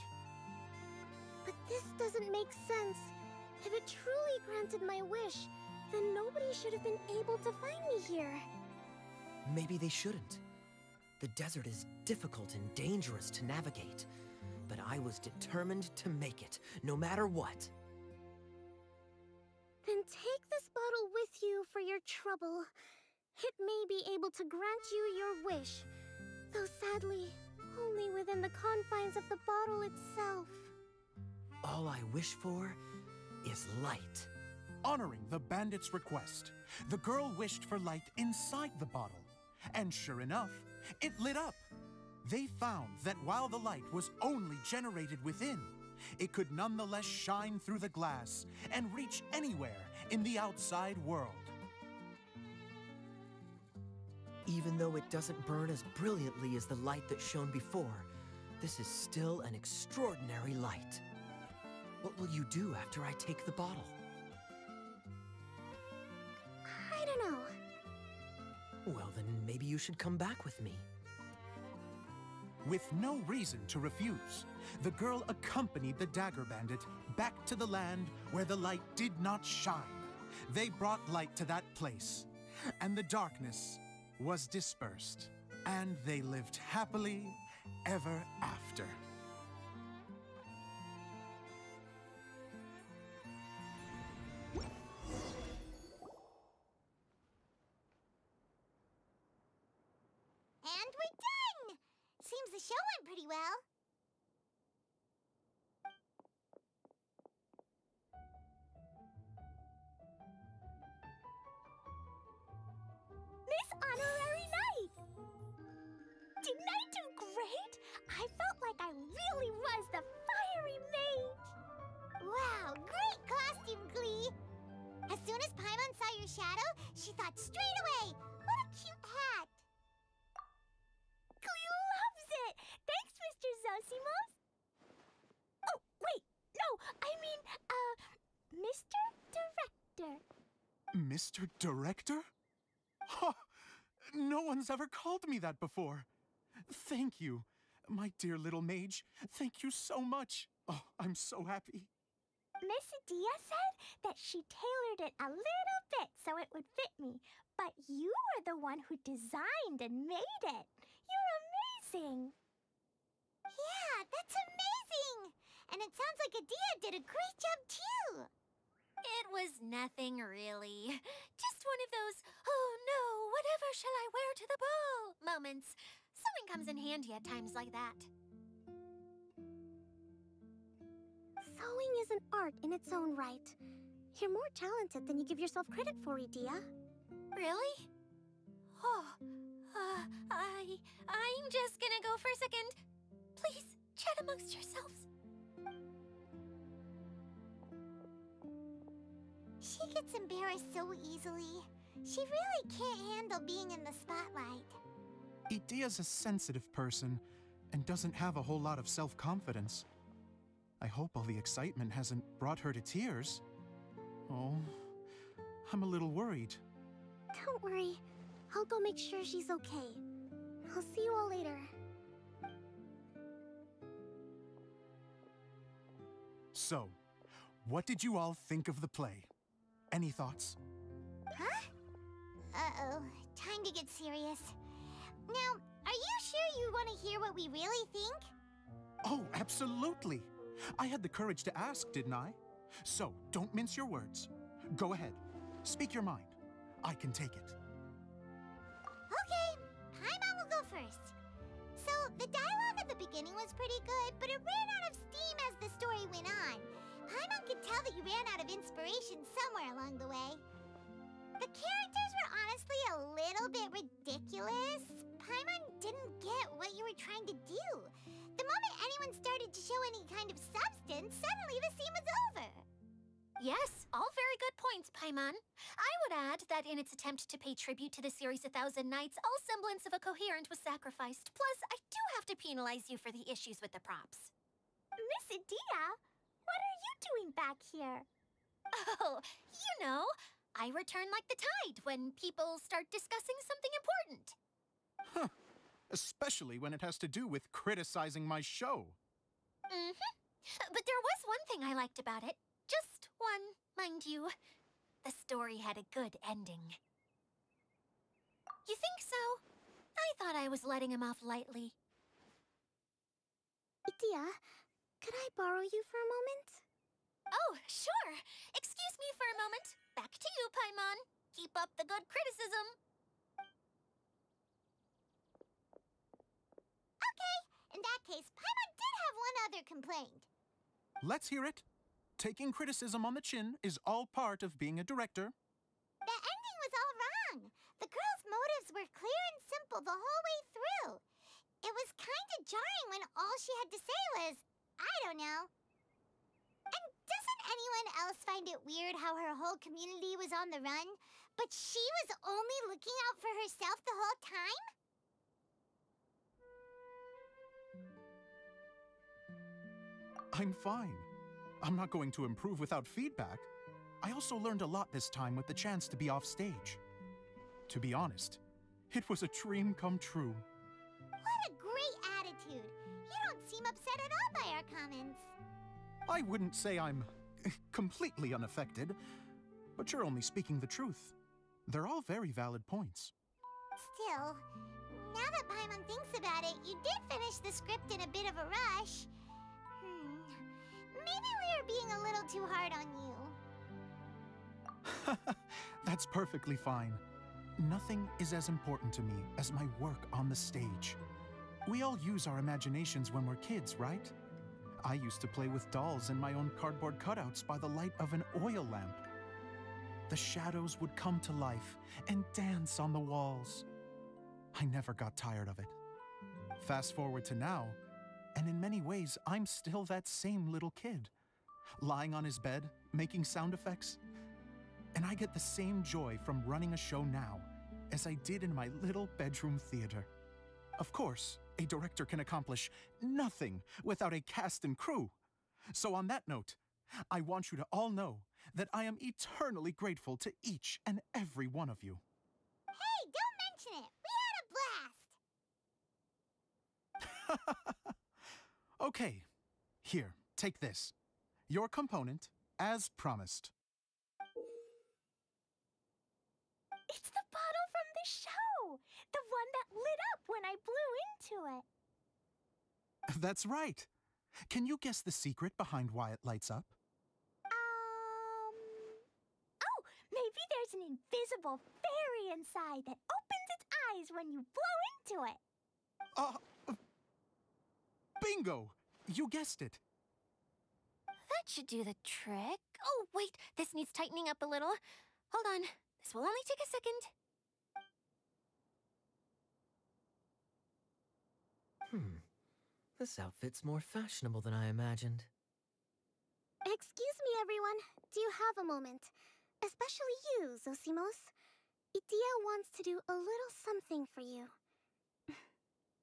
But this doesn't make sense. If it truly granted my wish, then nobody should have been able to find me here. Maybe they shouldn't. The desert is difficult and dangerous to navigate, but I was determined to make it, no matter what. Then take this bottle with you for your trouble. It may be able to grant you your wish, though sadly, only within the confines of the bottle itself. All I wish for is light. Honoring the bandit's request, the girl wished for light inside the bottle, and sure enough, it lit up. They found that while the light was only generated within, it could nonetheless shine through the glass and reach anywhere in the outside world. Even though it doesn't burn as brilliantly as the light that shone before, this is still an extraordinary light. What will you do after I take the bottle? I don't know. Well, then maybe you should come back with me. With no reason to refuse, the girl accompanied the Dagger Bandit back to the land where the light did not shine. They brought light to that place, and the darkness was dispersed, and they lived happily ever after. And we're done! Seems the show went pretty well. shot straight away! What a cute hat! Cleo loves it! Thanks, Mr. Zosimos! Oh, wait! No, I mean, Mr. Director. Mr. Director? Ha! No one's ever called me that before. Thank you, my dear little mage. Thank you so much. Oh, I'm so happy. Miss Adia said that she tailored it a little bit so it would fit me, but you were the one who designed and made it. You're amazing. Yeah, that's amazing. And it sounds like Adia did a great job too. It was nothing really. Just one of those, oh no, whatever shall I wear to the ball moments. Sewing comes in handy at times like that. Sewing is an art in its own right. You're more talented than you give yourself credit for, Adia. Really? Oh, I'm just gonna go for a second. Please, chat amongst yourselves. She gets embarrassed so easily. She really can't handle being in the spotlight. Idia's a sensitive person and doesn't have a whole lot of self-confidence. I hope all the excitement hasn't brought her to tears. Oh, I'm a little worried. Don't worry. I'll go make sure she's okay. I'll see you all later. So, what did you all think of the play? Any thoughts? Huh? Uh-oh. Time to get serious. Now, are you sure you want to hear what we really think? Oh, absolutely. I had the courage to ask, didn't I? So, don't mince your words. Go ahead. Speak your mind. I can take it. Okay, Paimon will go first. So, the dialogue at the beginning was pretty good, but it ran out of steam as the story went on. Paimon could tell that you ran out of inspiration somewhere along the way. The characters were honestly a little bit ridiculous. Paimon didn't get what you were trying to do. The moment anyone started to show any kind of substance, suddenly the scene was over. Yes, all very good points, Paimon. I would add that in its attempt to pay tribute to the series 1,000 Nights, all semblance of a coherent was sacrificed. Plus, I do have to penalize you for the issues with the props. Miss Adia, what are you doing back here? Oh, you know, I return like the tide when people start discussing something important. Huh. Especially when it has to do with criticizing my show. But there was one thing I liked about it. Just one, mind you. The story had a good ending. You think so? I thought I was letting him off lightly. Adia, could I borrow you for a moment? Oh, sure. Excuse me for a moment. Back to you, Paimon. Keep up the good criticism. Okay, in that case, Paimon did have one other complaint. Let's hear it. Taking criticism on the chin is all part of being a director. The ending was all wrong. The girl's motives were clear and simple the whole way through. It was kind of jarring when all she had to say was, I don't know. And doesn't anyone else find it weird how her whole community was on the run, but she was only looking out for herself the whole time? I'm fine. I'm not going to improve without feedback. I also learned a lot this time with the chance to be off stage. To be honest, it was a dream come true. What a great attitude. You don't seem upset at all by our comments. I wouldn't say I'm completely unaffected, but you're only speaking the truth. They're all very valid points. Still, now that Paimon thinks about it, you did finish the script in a bit of a rush. Maybe we are being a little too hard on you. That's perfectly fine. Nothing is as important to me as my work on the stage. We all use our imaginations when we're kids, right? I used to play with dolls in my own cardboard cutouts by the light of an oil lamp. The shadows would come to life and dance on the walls. I never got tired of it. Fast forward to now, and in many ways, I'm still that same little kid. Lying on his bed, making sound effects. And I get the same joy from running a show now as I did in my little bedroom theater. Of course, a director can accomplish nothing without a cast and crew. So on that note, I want you to all know that I am eternally grateful to each and every one of you. Hey, don't mention it. We had a blast. Okay, here, take this. Your component, as promised. It's the bottle from the show. The one that lit up when I blew into it. That's right. Can you guess the secret behind why it lights up? Oh, maybe there's an invisible fairy inside that opens its eyes when you blow into it. Bingo! You guessed it. That should do the trick. Oh, wait, this needs tightening up a little. Hold on, this will only take a second. This outfit's more fashionable than I imagined. Excuse me, everyone. Do you have a moment? Especially you, Zosimos. Idia wants to do a little something for you.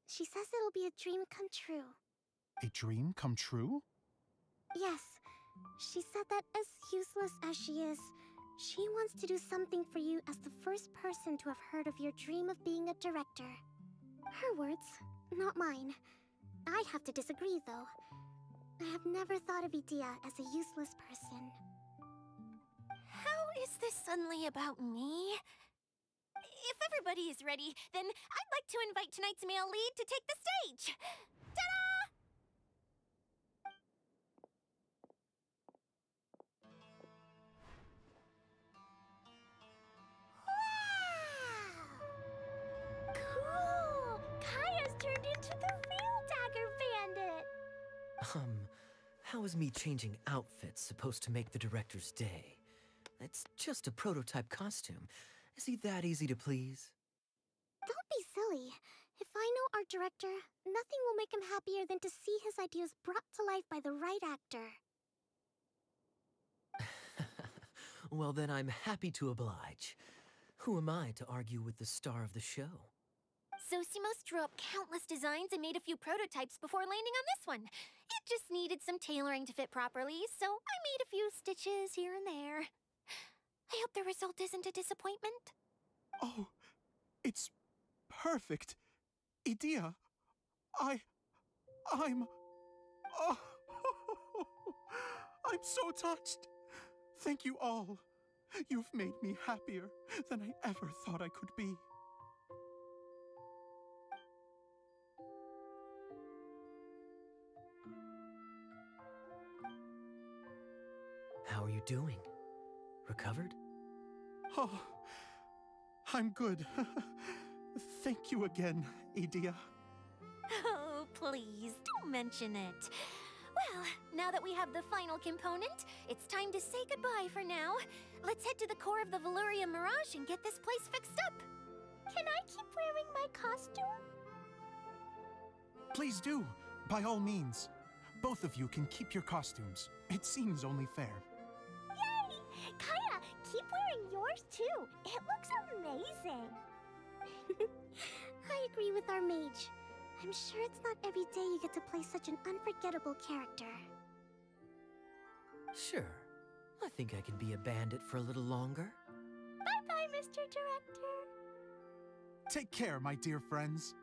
She says it'll be a dream come true. A dream come true? Yes. She said that as useless as she is, she wants to do something for you as the first person to have heard of your dream of being a director. Her words, not mine. I have to disagree, though. I have never thought of Idia as a useless person. How is this suddenly about me? If everybody is ready, then I'd like to invite tonight's male lead to take the stage. Ta-da! Wow! Cool! Kaya's turned into the real Dagger Bandit. How is me changing outfits supposed to make the director's day? It's just a prototype costume. Is he that easy to please? Don't be silly. If I know our director, nothing will make him happier than to see his ideas brought to life by the right actor. Well, then I'm happy to oblige. Who am I to argue with the star of the show? Zosimos drew up countless designs and made a few prototypes before landing on this one. It just needed some tailoring to fit properly, so I made a few stitches here and there. I hope the result isn't a disappointment. Oh, it's perfect. Idia, I'm... Oh, I'm so touched. Thank you all. You've made me happier than I ever thought I could be. How are you doing? Recovered? Oh, I'm good. Thank you again, Idia. Oh, please, don't mention it. Well, now that we have the final component, it's time to say goodbye for now. Let's head to the core of the Veluria Mirage and get this place fixed up. Can I keep wearing my costume? Please do, by all means. Both of you can keep your costumes. It seems only fair. Yay! Kaya, keep wearing yours too. It looks amazing. I agree with our mage. I'm sure it's not every day you get to play such an unforgettable character. Sure. I think I can be a bandit for a little longer. Bye-bye, Mr. Director. Take care, my dear friends.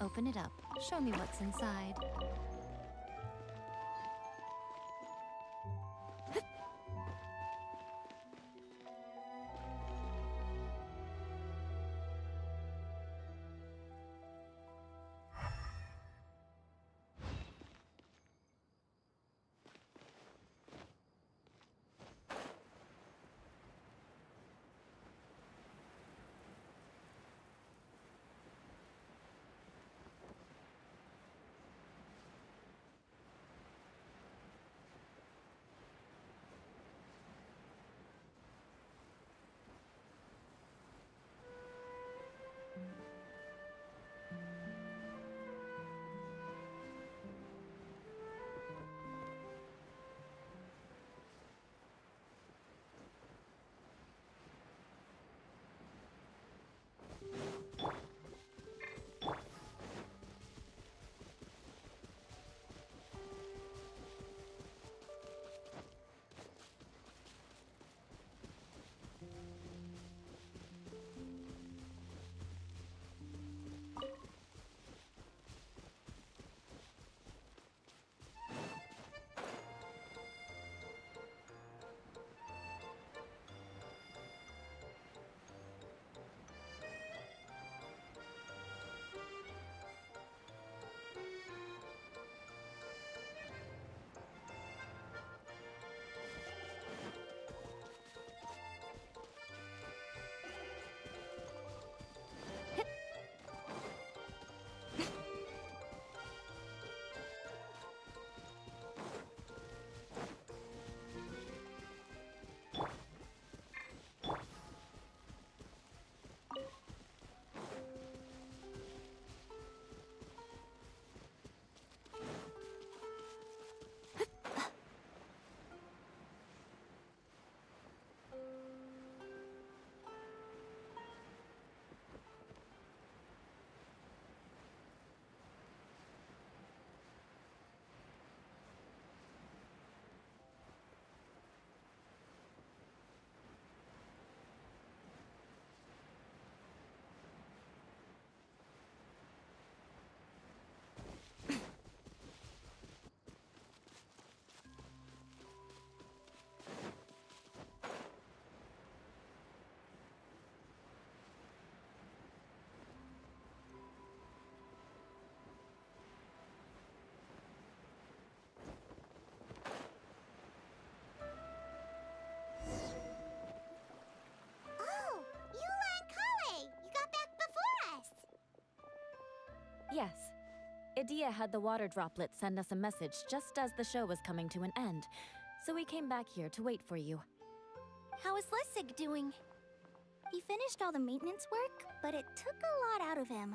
Open it up. Show me what's inside. Yes. Idea had the water droplet send us a message just as the show was coming to an end, so we came back here to wait for you. How is Lasst doing? He finished all the maintenance work, but it took a lot out of him.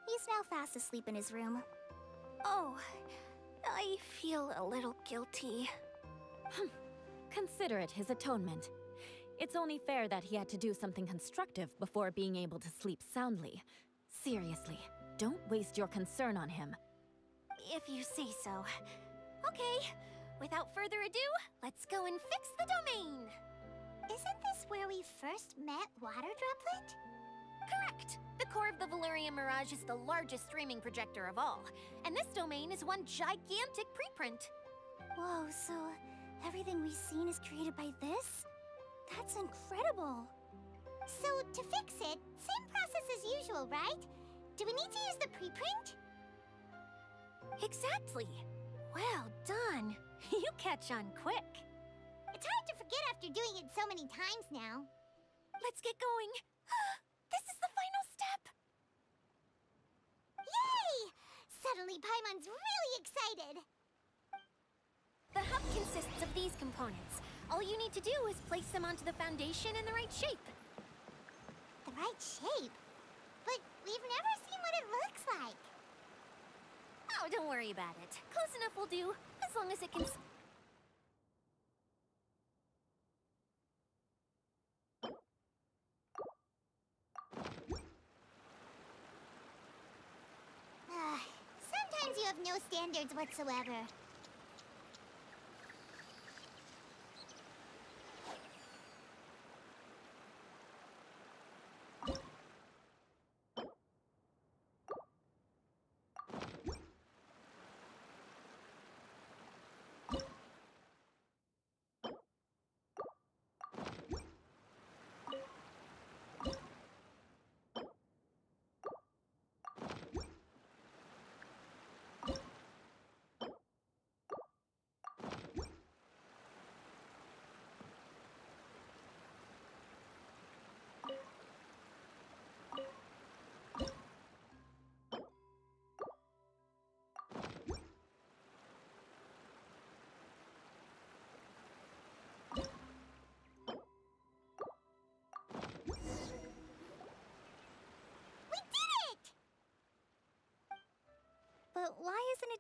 He's now fast asleep in his room. Oh, I feel a little guilty. Consider it his atonement. It's only fair that he had to do something constructive before being able to sleep soundly. Seriously, don't waste your concern on him. If you say so. Okay, without further ado, let's go and fix the domain. Isn't this where we first met Water Droplet? Correct. The core of the Valerian Mirage is the largest streaming projector of all, and this domain is one gigantic preprint. Whoa, so everything we've seen is created by this? That's incredible. So, to fix it, same process as usual, right? Do we need to use the preprint? Exactly. Well done. You catch on quick. It's hard to forget after doing it so many times now. Let's get going. This is the final step. Yay! Suddenly Paimon's really excited. The hub consists of these components. All you need to do is place them onto the foundation in the right shape. The right shape? But we've never seen what it looks like. Oh, don't worry about it. Close enough will do, as long as it can... Sometimes you have no standards whatsoever.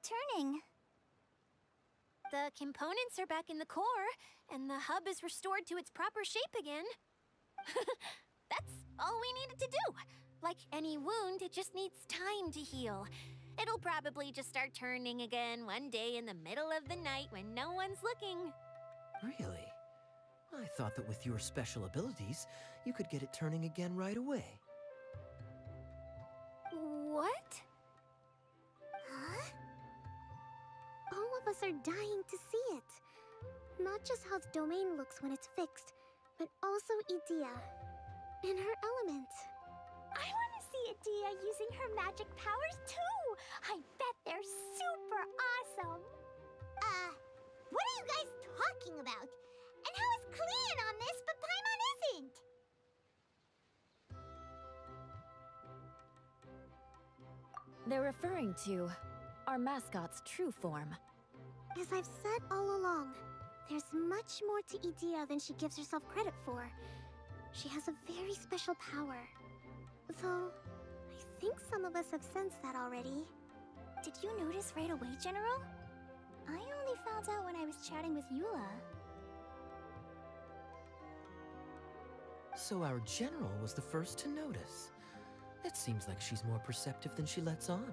turning? The components are back in the core, and the hub is restored to its proper shape again. That's all we needed to do. Like any wound, it just needs time to heal. It'll probably just start turning again one day in the middle of the night when no one's looking. Really? I thought that with your special abilities, you could get it turning again right away. What? Huh? All of us are dying to see it. Not just how the domain looks when it's fixed, but also Edea. In her element. I want to see Edea using her magic powers too. I bet they're super awesome. What are you guys talking about? And how is Clean on this, but Paimon isn't? They're referring to our mascot's true form. As I've said all along, there's much more to Edea than she gives herself credit for. She has a very special power. Though, I think some of us have sensed that already. Did you notice right away, General? I only found out when I was chatting with Eula. So our general was the first to notice. It seems like she's more perceptive than she lets on.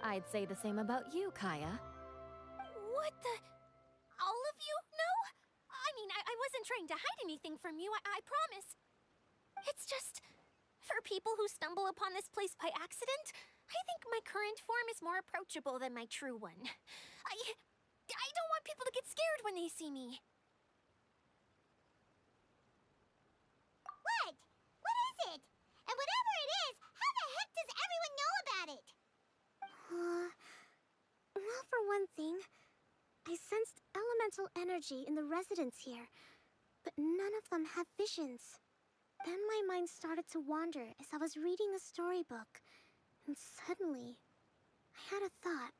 I'd say the same about you, Kaya. What the? All of you? No? I mean, I wasn't trying to hide anything from you, I promise. It's just, for people who stumble upon this place by accident, I think my current form is more approachable than my true one. I don't want people to get scared when they see me. What? What is it? And whatever it is, how the heck does everyone know about it? Well, for one thing, I sensed elemental energy in the residents here, but none of them have visions. Then my mind started to wander as I was reading a storybook, and suddenly, I had a thought.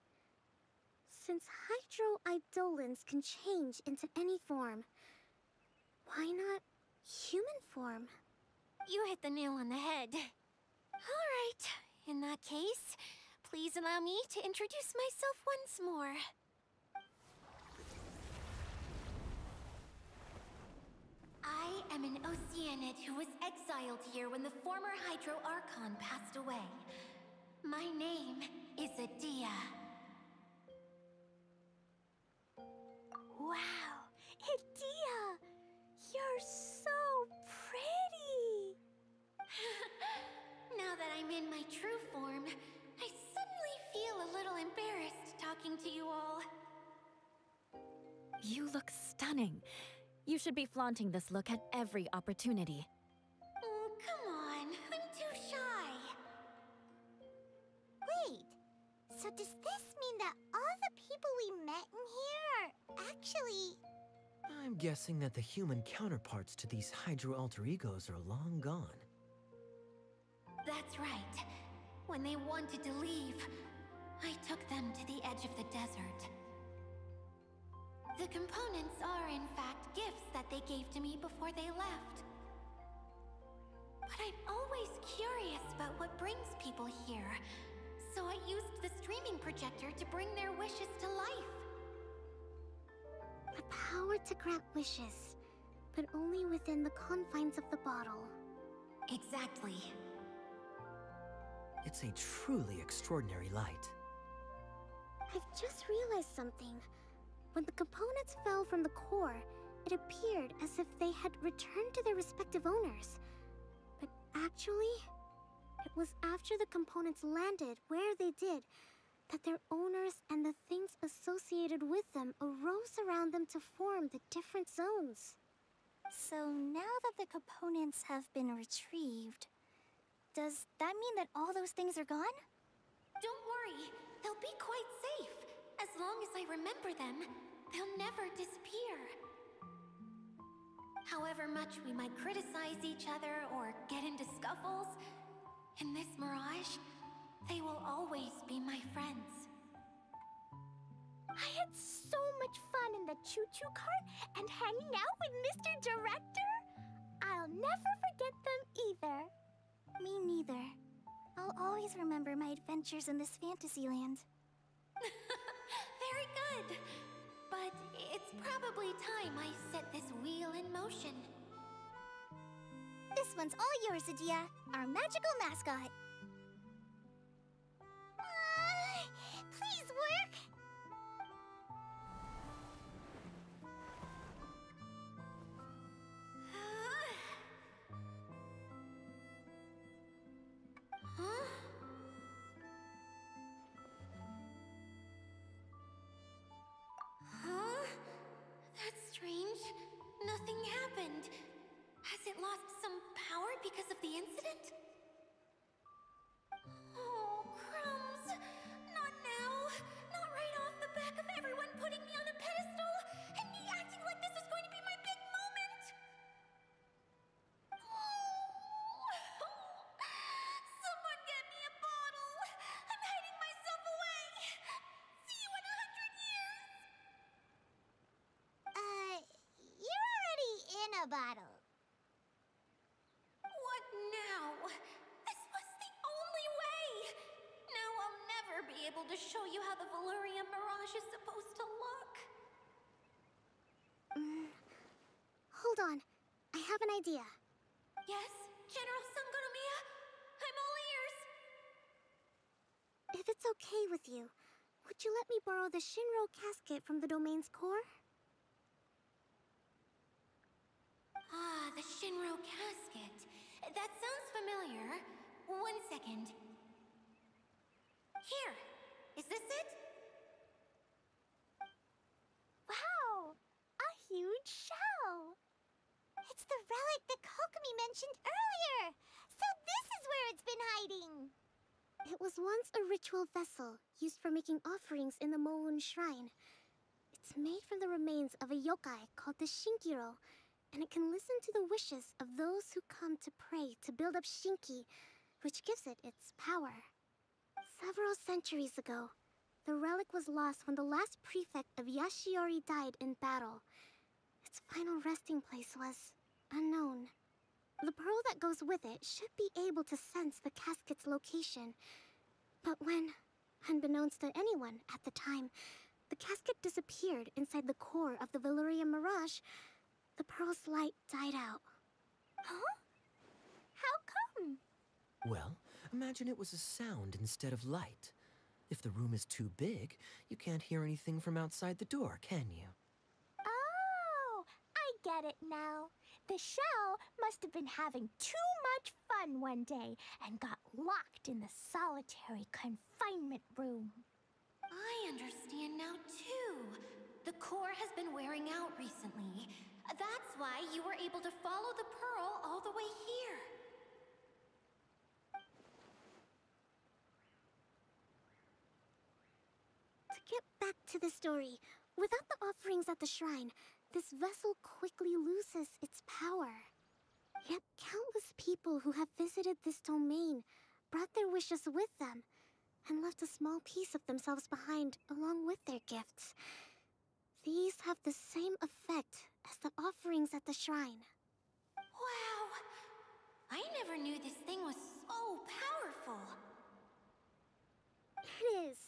Since hydro-eidolons can change into any form, why not human form? You hit the nail on the head. All right, in that case, please allow me to introduce myself once more. I am an Oceanid who was exiled here when the former Hydro Archon passed away. My name is Edea. Wow, Edea! You're so pretty! Now that I'm in my true form, I suddenly feel a little embarrassed talking to you all. You look stunning. You should be flaunting this look at every opportunity. Oh, come on. I'm too shy. Wait, so does this mean that all the people we met in here are actually... I'm guessing that the human counterparts to these Hydro alter egos are long gone. That's right. When they wanted to leave, I took them to the edge of the desert. The components are, in fact, gifts that they gave to me before they left. But I'm always curious about what brings people here, so I used the streaming projector to bring their wishes to life. The power to grant wishes, but only within the confines of the bottle. Exactly. It's a truly extraordinary light. I've just realized something. When the components fell from the core, it appeared as if they had returned to their respective owners. But actually, it was after the components landed where they did that their owners and the things associated with them arose around them to form the different zones. So now that the components have been retrieved, does that mean that all those things are gone? Don't worry, they'll be quite safe. As long as I remember them, they'll never disappear. However much we might criticize each other or get into scuffles, in this Mirage, they will always be my friends. I had so much fun in the choo-choo cart and hanging out with Mr. Director. I'll never forget them either. Me neither. I'll always remember my adventures in this fantasy land. good. But it's probably time I set this wheel in motion. This one's all yours, Adia, our magical mascot. Please work! Huh? Huh? That's strange. Nothing happened. Has it lost some power because of the incident? Oh, crumbs. Not now. Not right off the back of everyone putting me on a pedestal and me acting like this was going to be my big moment. Someone get me a bottle. I'm hiding myself away. See you in 100 years. You're already in a bottle. What now? This was the only way. Now I'll never be able to show you how the Veluria Mirage is supposed to look. Hold on. I have an idea. Yes, General Sangonomiya? I'm all ears. If it's okay with you, would you let me borrow the Shinro casket from the domain's core? Ah, the Shinro casket. That sounds familiar. 1 second. Here. Is this it? Wow! A huge shell! It's the relic that Kokomi mentioned earlier! So this is where it's been hiding! It was once a ritual vessel used for making offerings in the Moon Shrine. It's made from the remains of a yokai called the Shinkiro, and it can listen to the wishes of those who come to pray to build up Shinki, which gives it its power. Several centuries ago, the relic was lost when the last prefect of Yashiori died in battle. Its final resting place was unknown. The pearl that goes with it should be able to sense the casket's location. But when, unbeknownst to anyone at the time, the casket disappeared inside the core of the Veluria Mirage, the pearl's light died out. Huh? How come? Well, imagine it was a sound instead of light. If the room is too big, you can't hear anything from outside the door, can you? Oh, I get it now. The shell must have been having too much fun one day and got locked in the solitary confinement room. I understand now, too. The core has been wearing out recently. That's why you were able to follow the pearl all the way here. To get back to the story, without the offerings at the shrine, this vessel quickly loses its power. Yet countless people who have visited this domain brought their wishes with them and left a small piece of themselves behind along with their gifts. These have the same effect as the offerings at the shrine. Wow! I never knew this thing was so powerful. It is.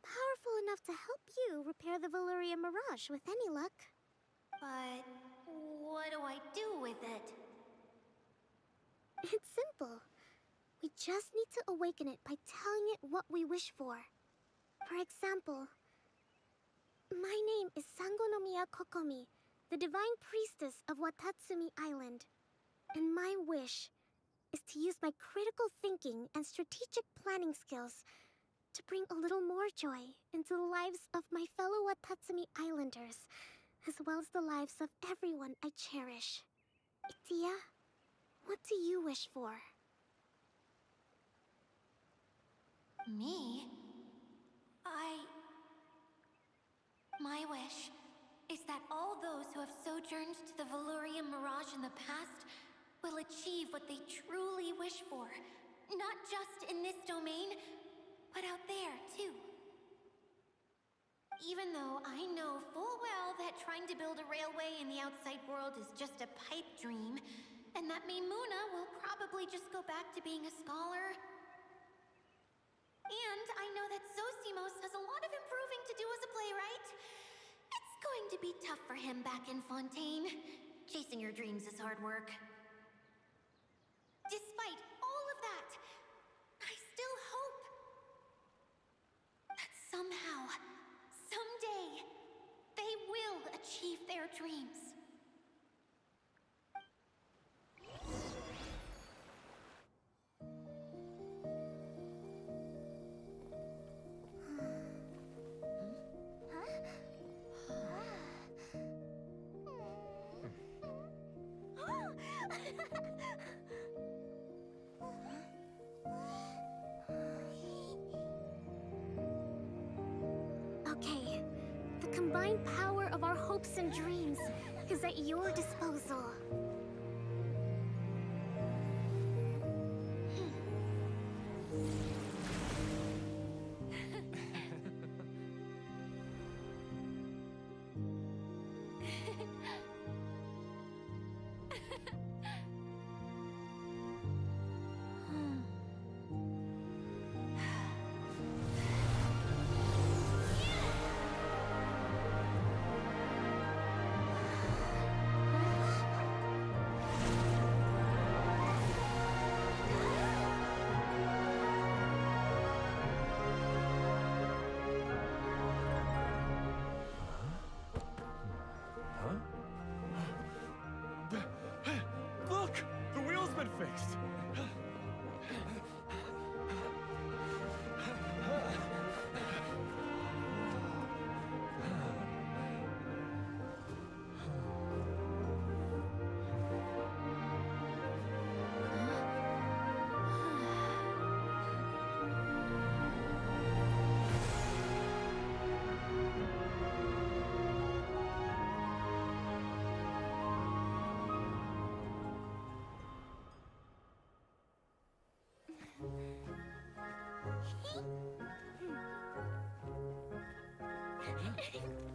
Powerful enough to help you repair the Veluria Mirage with any luck. But what do I do with it? It's simple. We just need to awaken it by telling it what we wish for. For example, my name is Sangonomiya Kokomi, the divine priestess of Watatsumi Island. And my wish is to use my critical thinking and strategic planning skills to bring a little more joy into the lives of my fellow Watatsumi Islanders, as well as the lives of everyone I cherish. Itia, what do you wish for? Me? My wish is that all those who have sojourned to the Veluria Mirage in the past will achieve what they truly wish for. Not just in this domain, but out there, too. Even though I know full well that trying to build a railway in the outside world is just a pipe dream, and that Maimuna will probably just go back to being a scholar. And I know that Zosimos has a lot of improving to do as a playwright. It's going to be tough for him back in Fontaine. Chasing your dreams is hard work. Despite all of that, I still hope that somehow, someday, they will achieve their dreams. Okay, the combined power of our hopes and dreams is at your disposal. Look! The wheel's been fixed!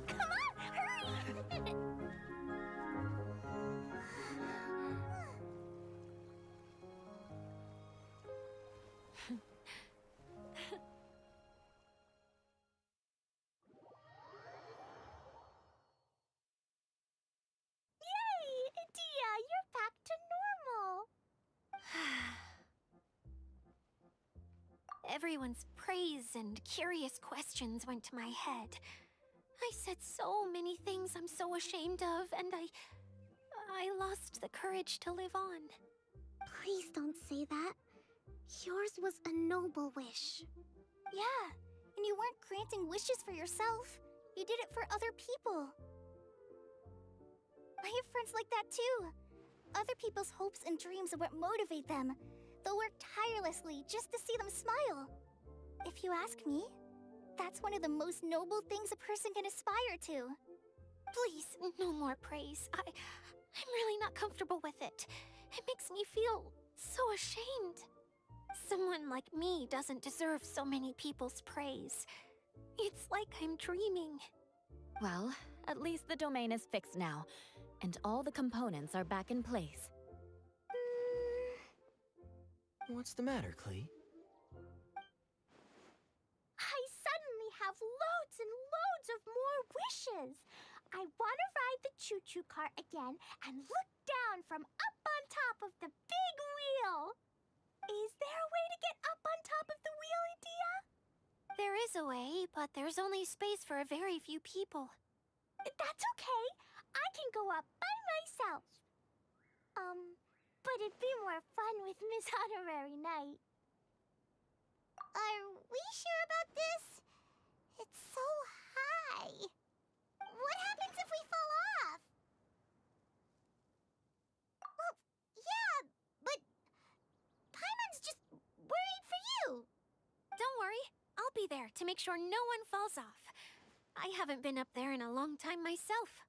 Come on, hurry! Yay! Dia, you're back to normal. Everyone's praise and curious questions went to my head. I said so many things I'm so ashamed of, and I lost the courage to live on. Please don't say that. Yours was a noble wish. Yeah, and you weren't granting wishes for yourself. You did it for other people. I have friends like that too. Other people's hopes and dreams are what motivate them. They'll work tirelessly just to see them smile. If you ask me, that's one of the most noble things a person can aspire to. Please, no more praise. I'm really not comfortable with it. It makes me feel so ashamed. Someone like me doesn't deserve so many people's praise. It's like I'm dreaming. Well, at least the domain is fixed now, and all the components are back in place. What's the matter, Klee? I suddenly have loads and loads of more wishes. I want to ride the choo-choo cart again and look down from up on top of the big wheel. Is there a way to get up on top of the wheel, Dia? There is a way, but there's only space for a very few people. That's okay. I can go up by myself. But it'd be more fun with Miss Honorary Knight. Are we sure about this? It's so high. What happens if we fall off? Well, yeah, but Paimon's just worried for you. Don't worry, I'll be there to make sure no one falls off. I haven't been up there in a long time myself.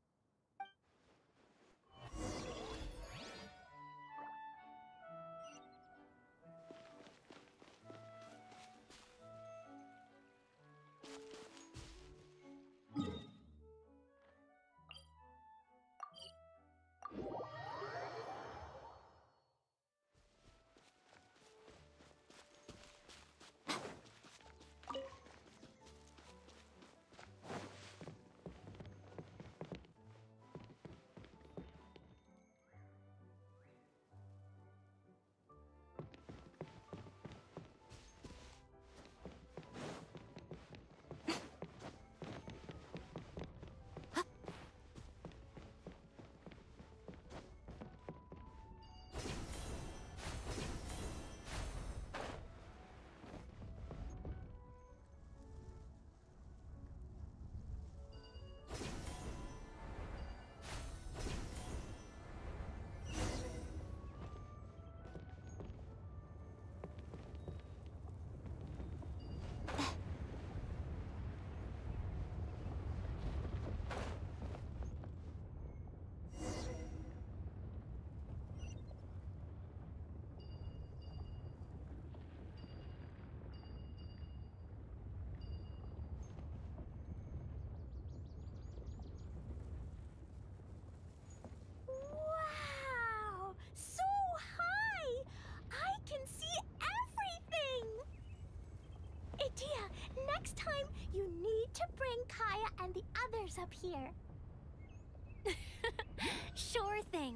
to bring Kaya and the others up here. Sure thing.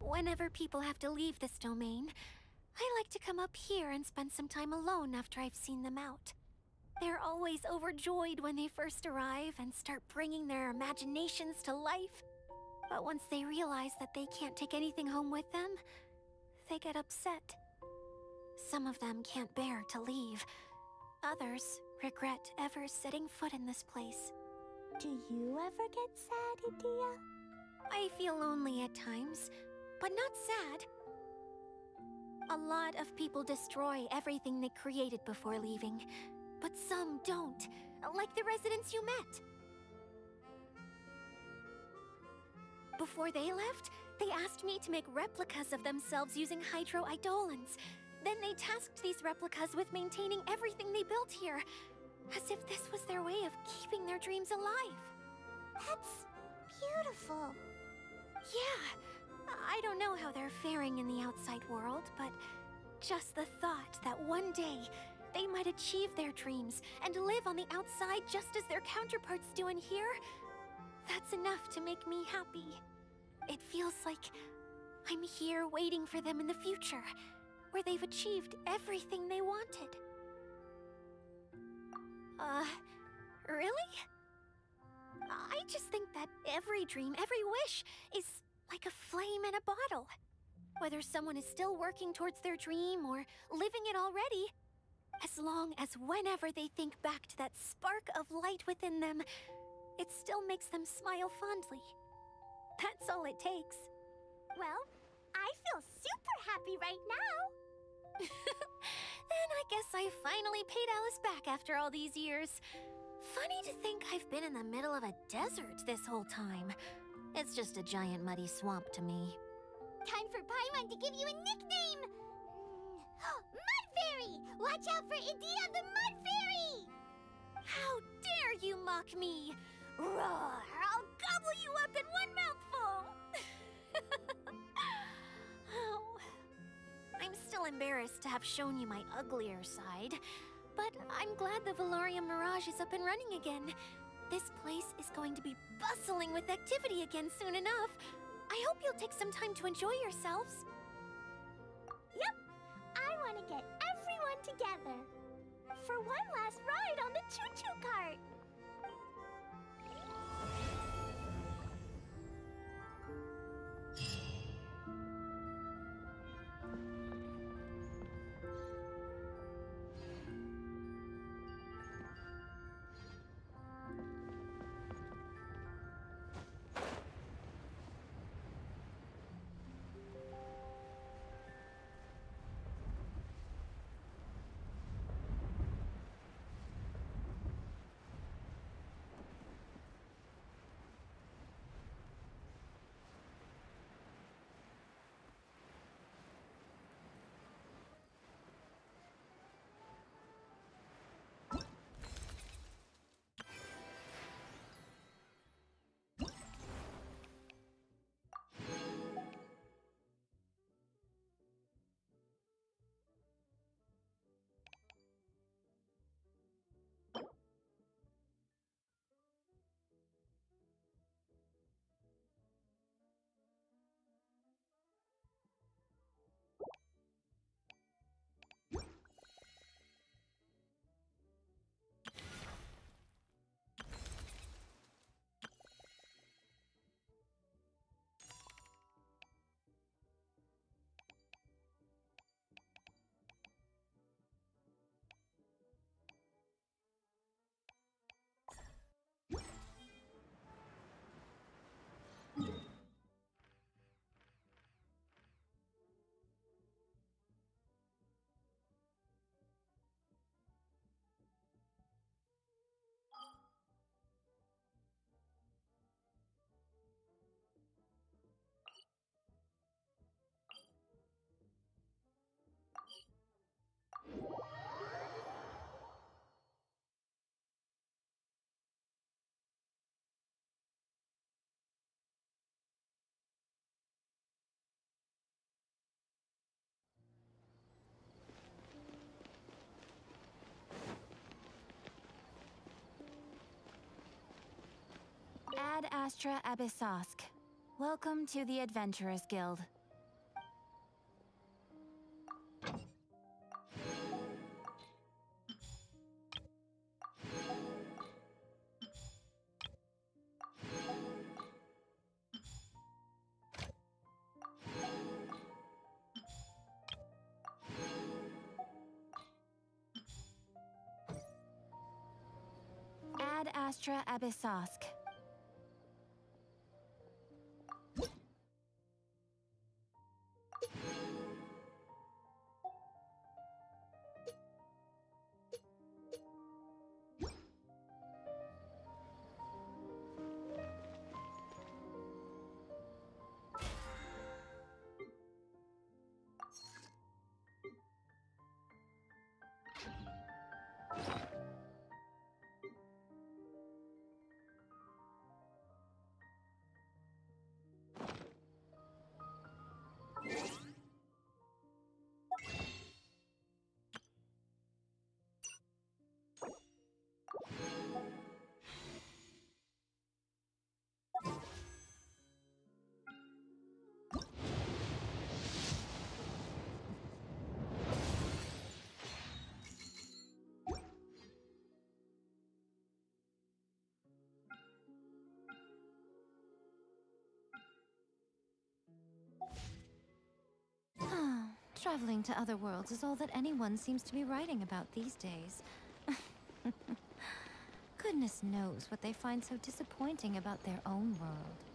Whenever people have to leave this domain, I like to come up here and spend some time alone after I've seen them out. They're always overjoyed when they first arrive and start bringing their imaginations to life. But once they realize that they can't take anything home with them, they get upset. Some of them can't bear to leave. Others regret ever setting foot in this place. Do you ever get sad, Idia? I feel lonely at times, but not sad. A lot of people destroy everything they created before leaving, but some don't, like the residents you met. Before they left, they asked me to make replicas of themselves using hydro-eidolons. Then they tasked these replicas with maintaining everything they built here, as if this was their way of keeping their dreams alive. That's beautiful. Yeah. I don't know how they're faring in the outside world, but just the thought that one day they might achieve their dreams and live on the outside just as their counterparts do in here, that's enough to make me happy. It feels like I'm here waiting for them in the future, where they've achieved everything they wanted. Really? I just think that every dream, every wish is like a flame in a bottle. Whether someone is still working towards their dream or living it already, as long as whenever they think back to that spark of light within them, it still makes them smile fondly. That's all it takes. Well, I feel super happy right now. Then I guess I finally paid Alice back after all these years. Funny to think I've been in the middle of a desert this whole time. It's just a giant muddy swamp to me. Time for Paimon to give you a nickname! Mud Fairy! Watch out for Idia the Mud Fairy! How dare you mock me! Roar! I'll gobble you up in one mouthful! Oh, I'm still embarrassed to have shown you my uglier side, but I'm glad the Valorium Mirage is up and running again. This place is going to be bustling with activity again soon enough. I hope you'll take some time to enjoy yourselves. Yep, I want to get everyone together for one last ride on the choo-choo cart. Ad Astra Abyssosk. Welcome to the Adventurers Guild. Ad Astra Abyssosk. Traveling to other worlds is all that anyone seems to be writing about these days. Goodness knows what they find so disappointing about their own world.